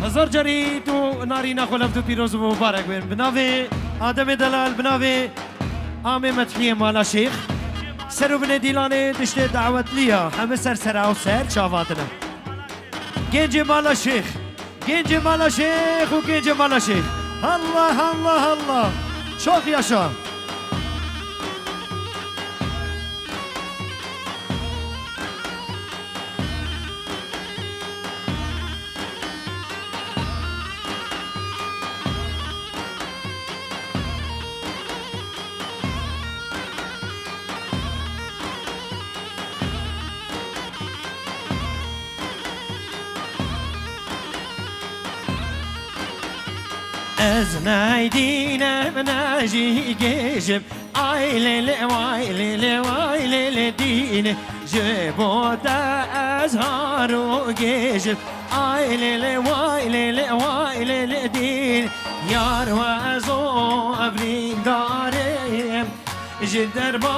هزار جری تو ناری نخولم تو پیروز و مبارک بین بنابه آدم دلال بنابه آمه مدحیه مالا شیخ سرو بنه دیلانه دشته دعوت لیا همه سر او سر چاواتنه گنج مالا شیخ و گنج مالا شیخ الله çok yaşa از نایدینم ناجی گیجم ayli vayli dini جبوتا از هارو گیجم ayli vayli dini yar و ازو ابرین داریم جدر با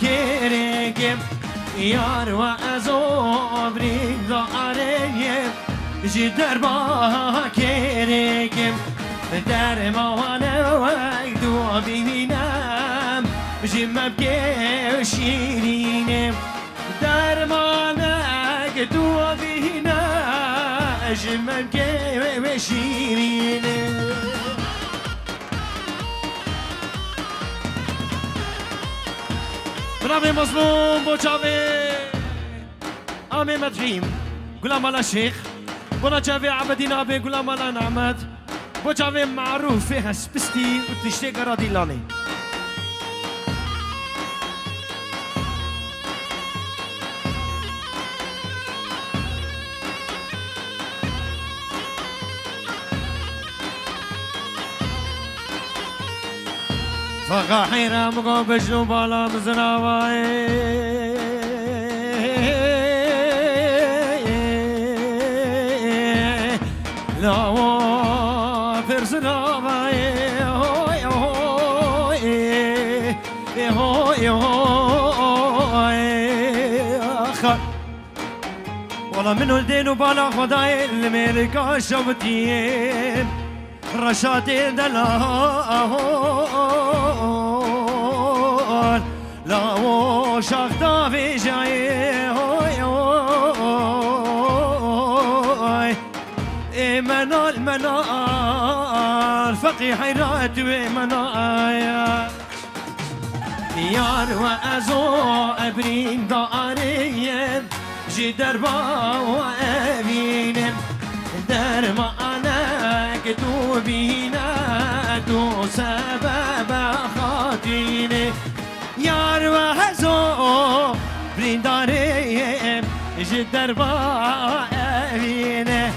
کرگم یار و ازو ابرین داریم جدر با کرگم در موانه وقت دو ببینم جمع بگه شیرینم در موانه دو ببینم جمع بگه شیرینم برای مظلوم بچاوه آمه مدحیم غلام الله شیخ بنا جاوه عبدی نابه غلام الله نعمت بجاوه معروف فيها سبستي وتشتي قرادي لاني فقا حيرا مقو بجنو بالا مزناواي لا والله من ولدين وبالا خداي الملكة شبتين رشاتي دلال لا وشاختا في جاي منال منال فقي حيرات ومنايا يار وأزو أبرين دارين جي دربا وأبين درما أنا كتوبينا تو سبب خاطيني يار وأزو أبرين دارين جي دربا أبين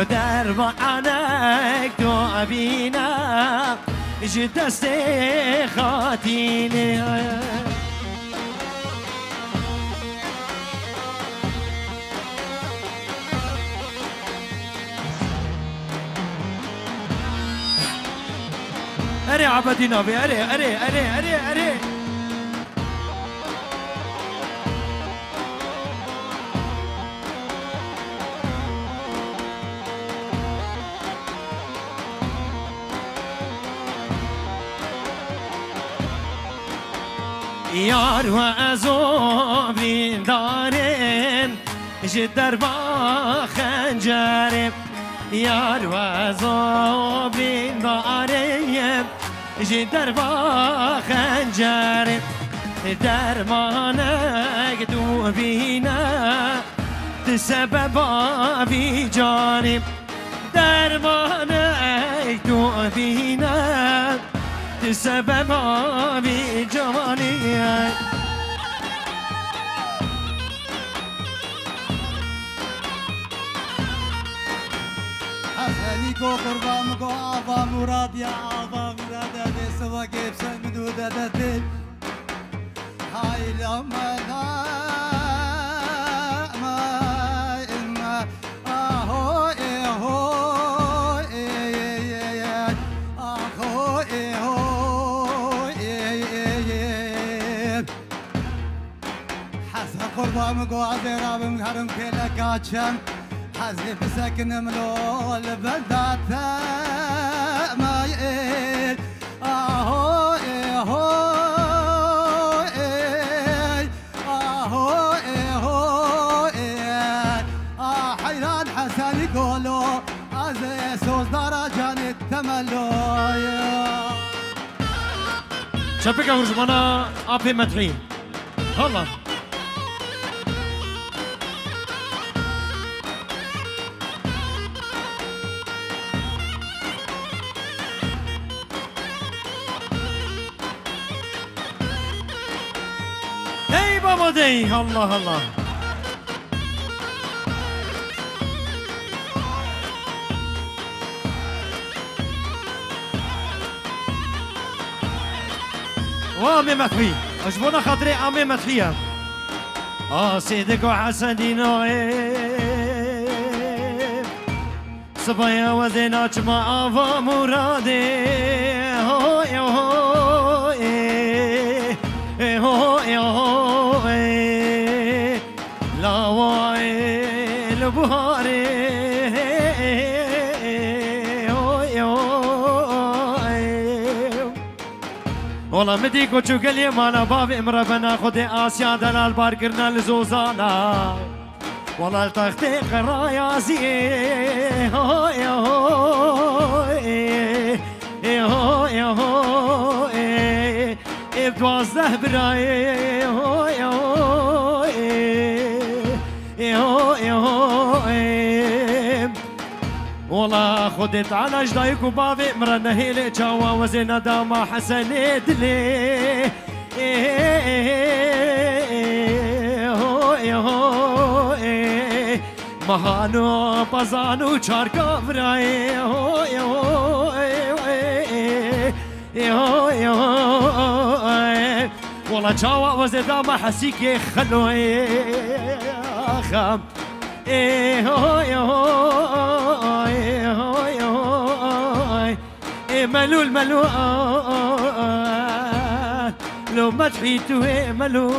دربا أنا كتوبينا جي دستي خاطيني أري عبدي نبي أري أري أري أري أري يار وأزوبين دارين جدر با خنجرم يار وأزوبين دارين جدر با خنجرم درمانك دوبينا تسبب في جانب درمانك دوبينا تسبب في جمالي حسنيكو قربانكو آبا مراد يا آبا مراد دي سوا كيف سمدودة دي هاي لما ما إما آهو إيهو آهو إيهو حسن قربانكو عزيرا بمهرم كلا كاتشم حزب سكن ملول بدات ما يقل اهو اهو اهو اهو حيران حسن يقولوا عزيز درجان التملو شبك هرجمانا أبي مدحين هلا بابا دي الله الله وامي مدحي اجبونا خاطري امي مدحية سيدك وحسن دينو صبايا وزينا جماعة ومرادي هوي هوي هوي هوي لا وايل بهاري هوي هوي والله مديكو شو قال لي مانا بابي امرا بنا خدي آسيا دلال باركرنا لزوزانا والله التختي قرايا زي هوي هوي هوي هوي بدوازده براي هوي هوي هوي والله خدت على جدايك وبابي امرا نهيلي جوا وزينا داما حسنت لي هوي هوي مهانو بازانو چاركا براي هوي هوي هوي والله جوا وزيدا ما حسيك خلوي خام هوي هوي هوي ملول ملول لو ما تحيتو ملول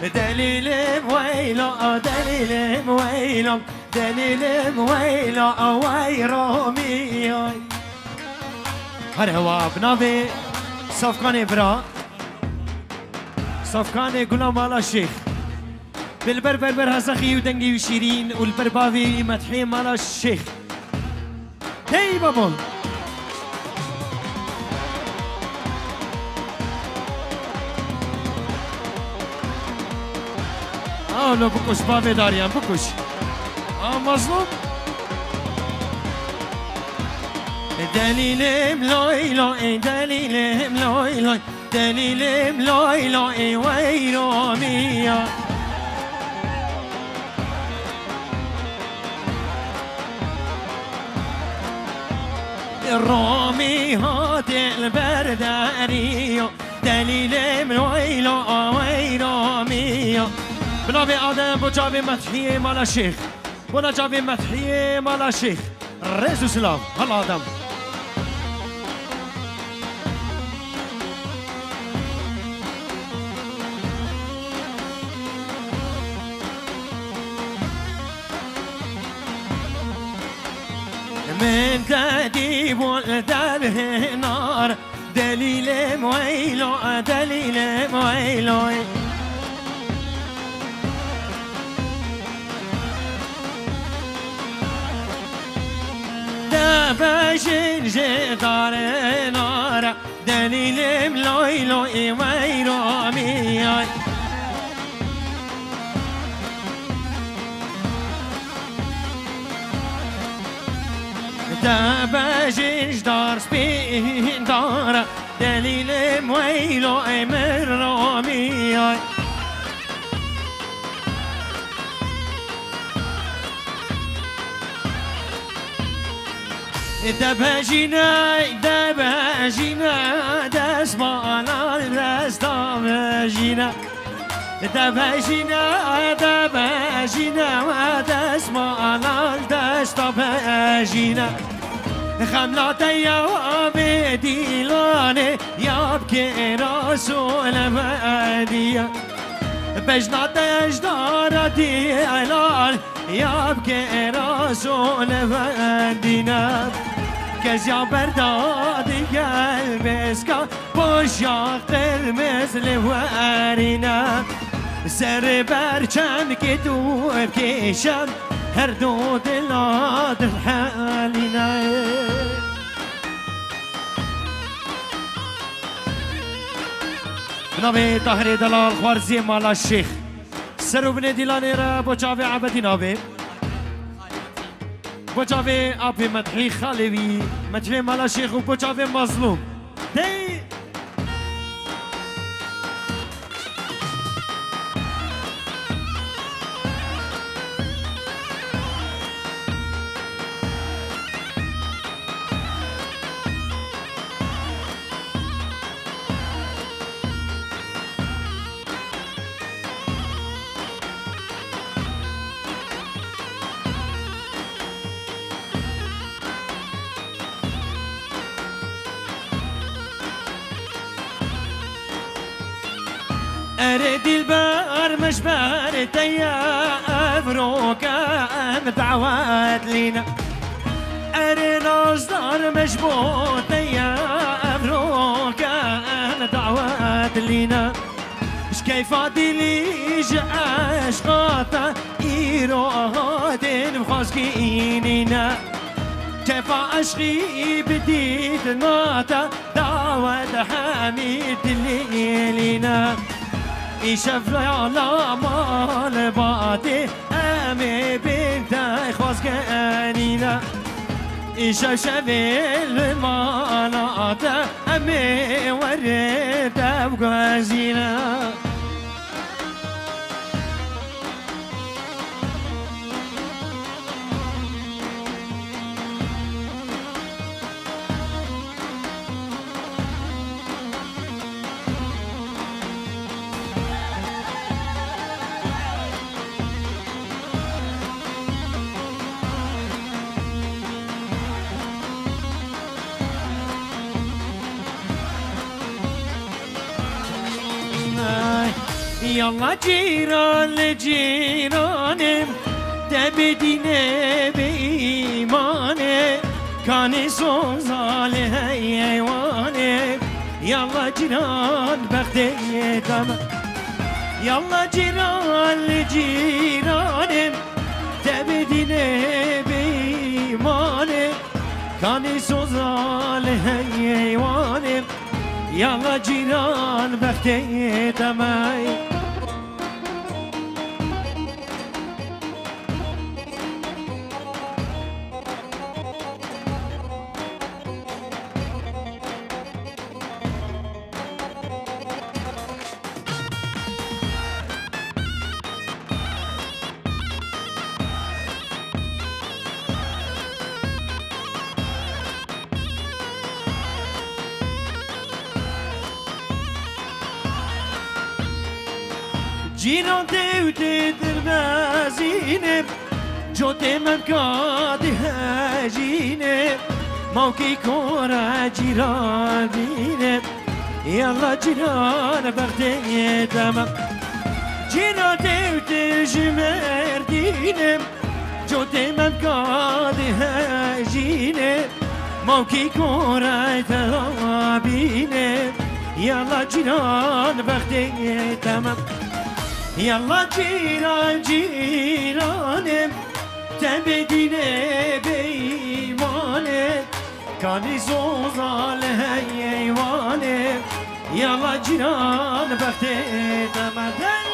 دليل مويلو دليل مويلو دليل مويلو ويرومي هرهوا بنابي صفقاني برا صفقاني غلام على الشيخ بالبربر هزخي ودنجي وشيرين والبرباوي مدحي مال الشيخ هي بابا لو بكوش بابي داريان بكوش مظلوم دليل ملويلو دليل ملويلو دليل ملويلو ويرو ميا الرومي هات البرداريو دليل ملويلو ويرو ميا بنابي آدم بجابي مدحية مالا شيخ بنا جابي مدحية مالا شيخ رزو سلام هلا آدم من تديب والدبه نار دليل مويلو دليل مويلو دبشن جدار نار دليل ملويلو ويرو مياي دبشن جدار سبين دار دليل مويلو مرو مياي دبجينا دسمانا الرس دبجينا دسمانا الدس دبجينا خملات يا بديلاني يبكي رسول مهدية بجنات اجدارتي علال يبكي رسول مهدينا كزيا بردادي قلبسكا بوشاق المثل وارينا سر برچم كتو بكيشم هردود العاد الحالينا بنابي طهري دلال خوارزي مالا الشيخ سرو بني ديلاني را بوچاوي عبدي نابي بوچاوي ابي مدحي خالوي مدحي مالا الشيخ وبوچاوي مظلوم دي أريد البار مش بارد يا أبروك دعوات لينا أريد أصدار مجبوط يا أبروك دعوات لينا إش كيف عدلي جاش غاطة إيرادين بخاسكينينا كيف أشغي بديت الماتا دعوة حميد الليلينا يشوف على مال بعدي أمي بنت خواص كانينا يشوف المالات أمي ورد بغازينا يلا جيران لجيرانم تبدينا بإيمانه كان سوزال هيوانه يلا جيران بختي تمام يلا جيران لجيرانم تبدينا بإيمانه كان سوزال هيوانه يلا جيران بختي تمام جيران دوتي دربازينب جوتي مبقادي هاجينب موكي كورا جيران دينب يلا جيران بغدي تمام جيران دوتي جمر دينب جوتي مبقادي هاجينب موكي كورا ترابينب يلا جيران بغدي تمام يلا جيران جيرانم تبدينا بإيمانم كان زوزال هيوانم يلا جيران بختي تمدن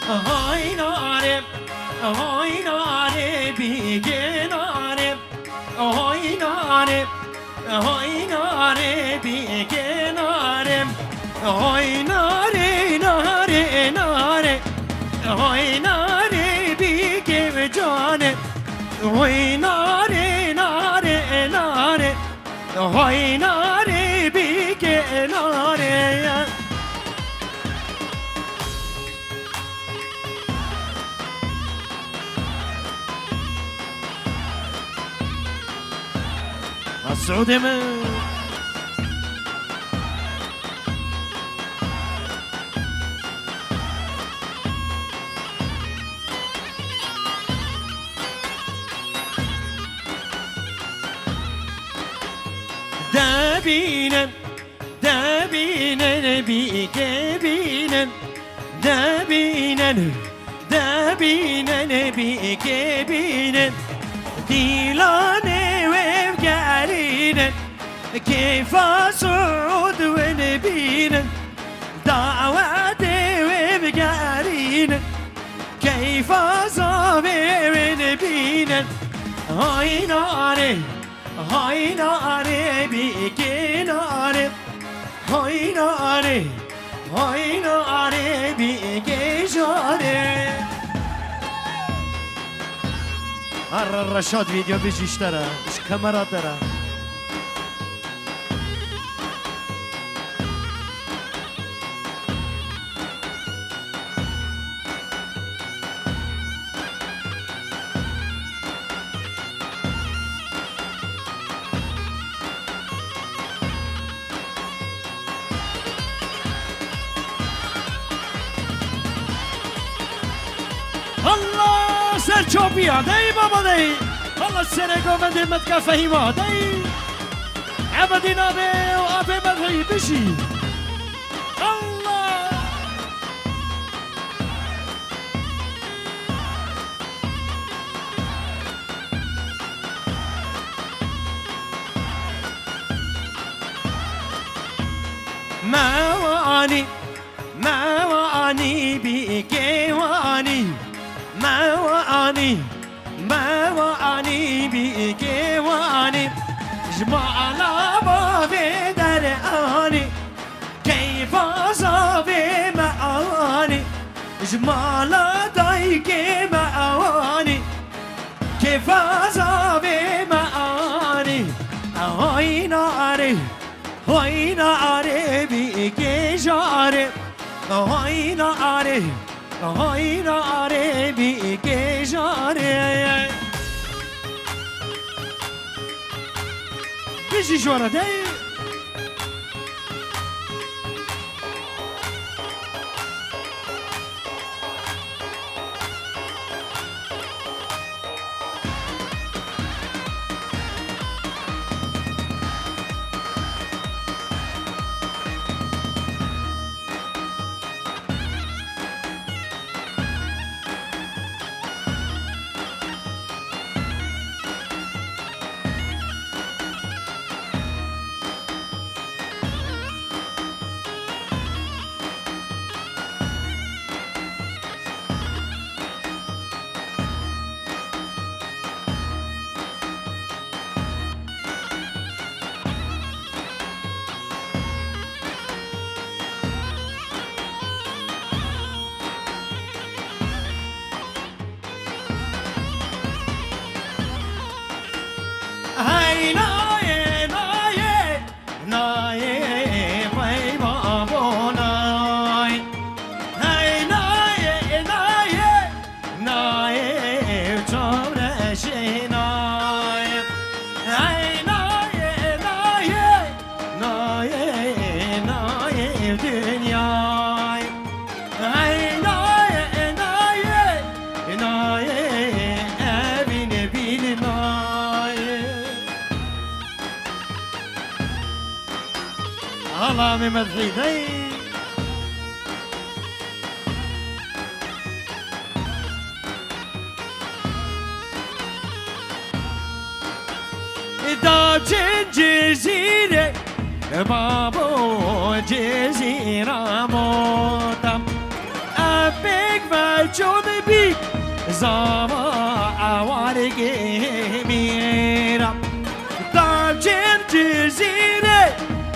هاي نارم هاي نارم بيجي نارم هاي نارم هاي نارم بيجي نارم هاي ناري ناري ناري هاي ناري بيجي جانم هاي ناري ناري ناري هاي ناري بيجي ناري السعودي من دابينا دابينا بيك بينا دابينا دابينا بيك بينا ديلاني وفقارينا كيف صعود ونبينا دعواتي وفقارينا كيف صابي ونبينا هاي ناري هاي ناري بيكي ناري هاي ناري هاي ناري بيكي جاري الرشاد فيديو بيجي اشترى ايش كاميرا ترى الله سر چوبیا دی بابا دی الله سر گومندی متکا فهیما دی عبدی نابی و آبی مدهی بشی الله ما واني بيكي واني ما واني بيكي واني جمع على ما في درعاني جمالا دایکی معانی كيف عذابي معاني هاي ناري بيكي جاري هاي ناري بيكي جاري بيجي جورا داي الله من مدحي دا جزيرة بابو جزيرة موتم أبيك فجون بيك زما أوارقي ميرا دا جزيرة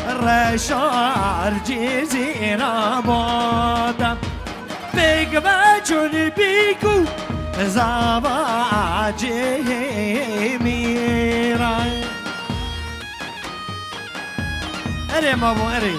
رشار جزيرة موتم بيك فجون بيكو زما جميرا أري مابو أري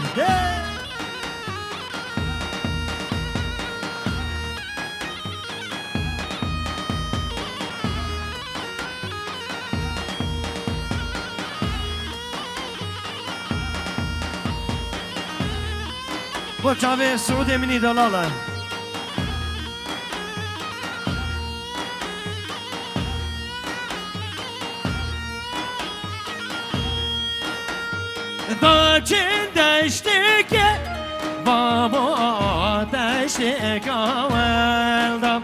بو چاوه سعودي مني دلالة داچین دشتی که بابا دشتی کاولدم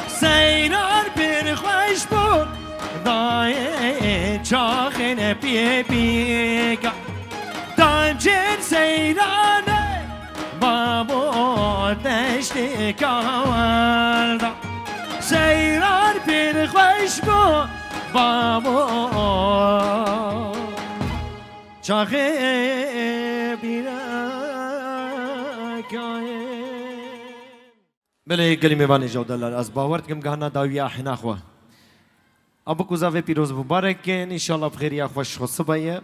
سیران پر خوش بود دای چاخن پی پیکا داچین سیران بابا دشتی کاولدم سیران پر خوش بود بابا چاخه بیرکای بله کلمه وانی جودلار از باورت کم گهنا داویا حنا خو ابو کوزاوی پیروز مبارک ان شاء الله بخیر یا خوش خصبه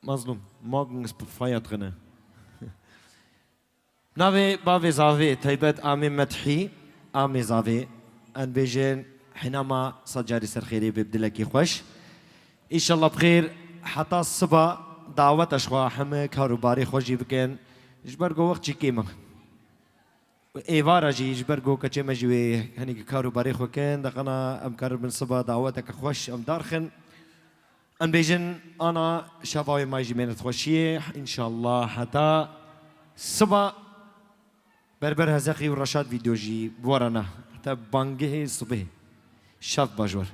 مظلوم morgen ist feiert drinne ناوی باوی زاوی تایبت آمی مدحی آمی زاوی ان بیجن حينما صجاري سرخيري ببدلكي خوش ان شاء الله بخير حتى الصبح دعوت اشخاص حمك كاروباري خوشي بكن جبرجو وقت كيما ايوارا جي جبرجو كتشما جوي هني كاروباري خو كان دقنا ام كرب من صبح دعوتك خوش ام دارخن ان بيجن انا شافاوي ما يجي من خوشيه ان شاء الله حتى الصبح بربر هزقي ورشاد فيديو جي بورنا حتى بانجي الصبح شاف باجور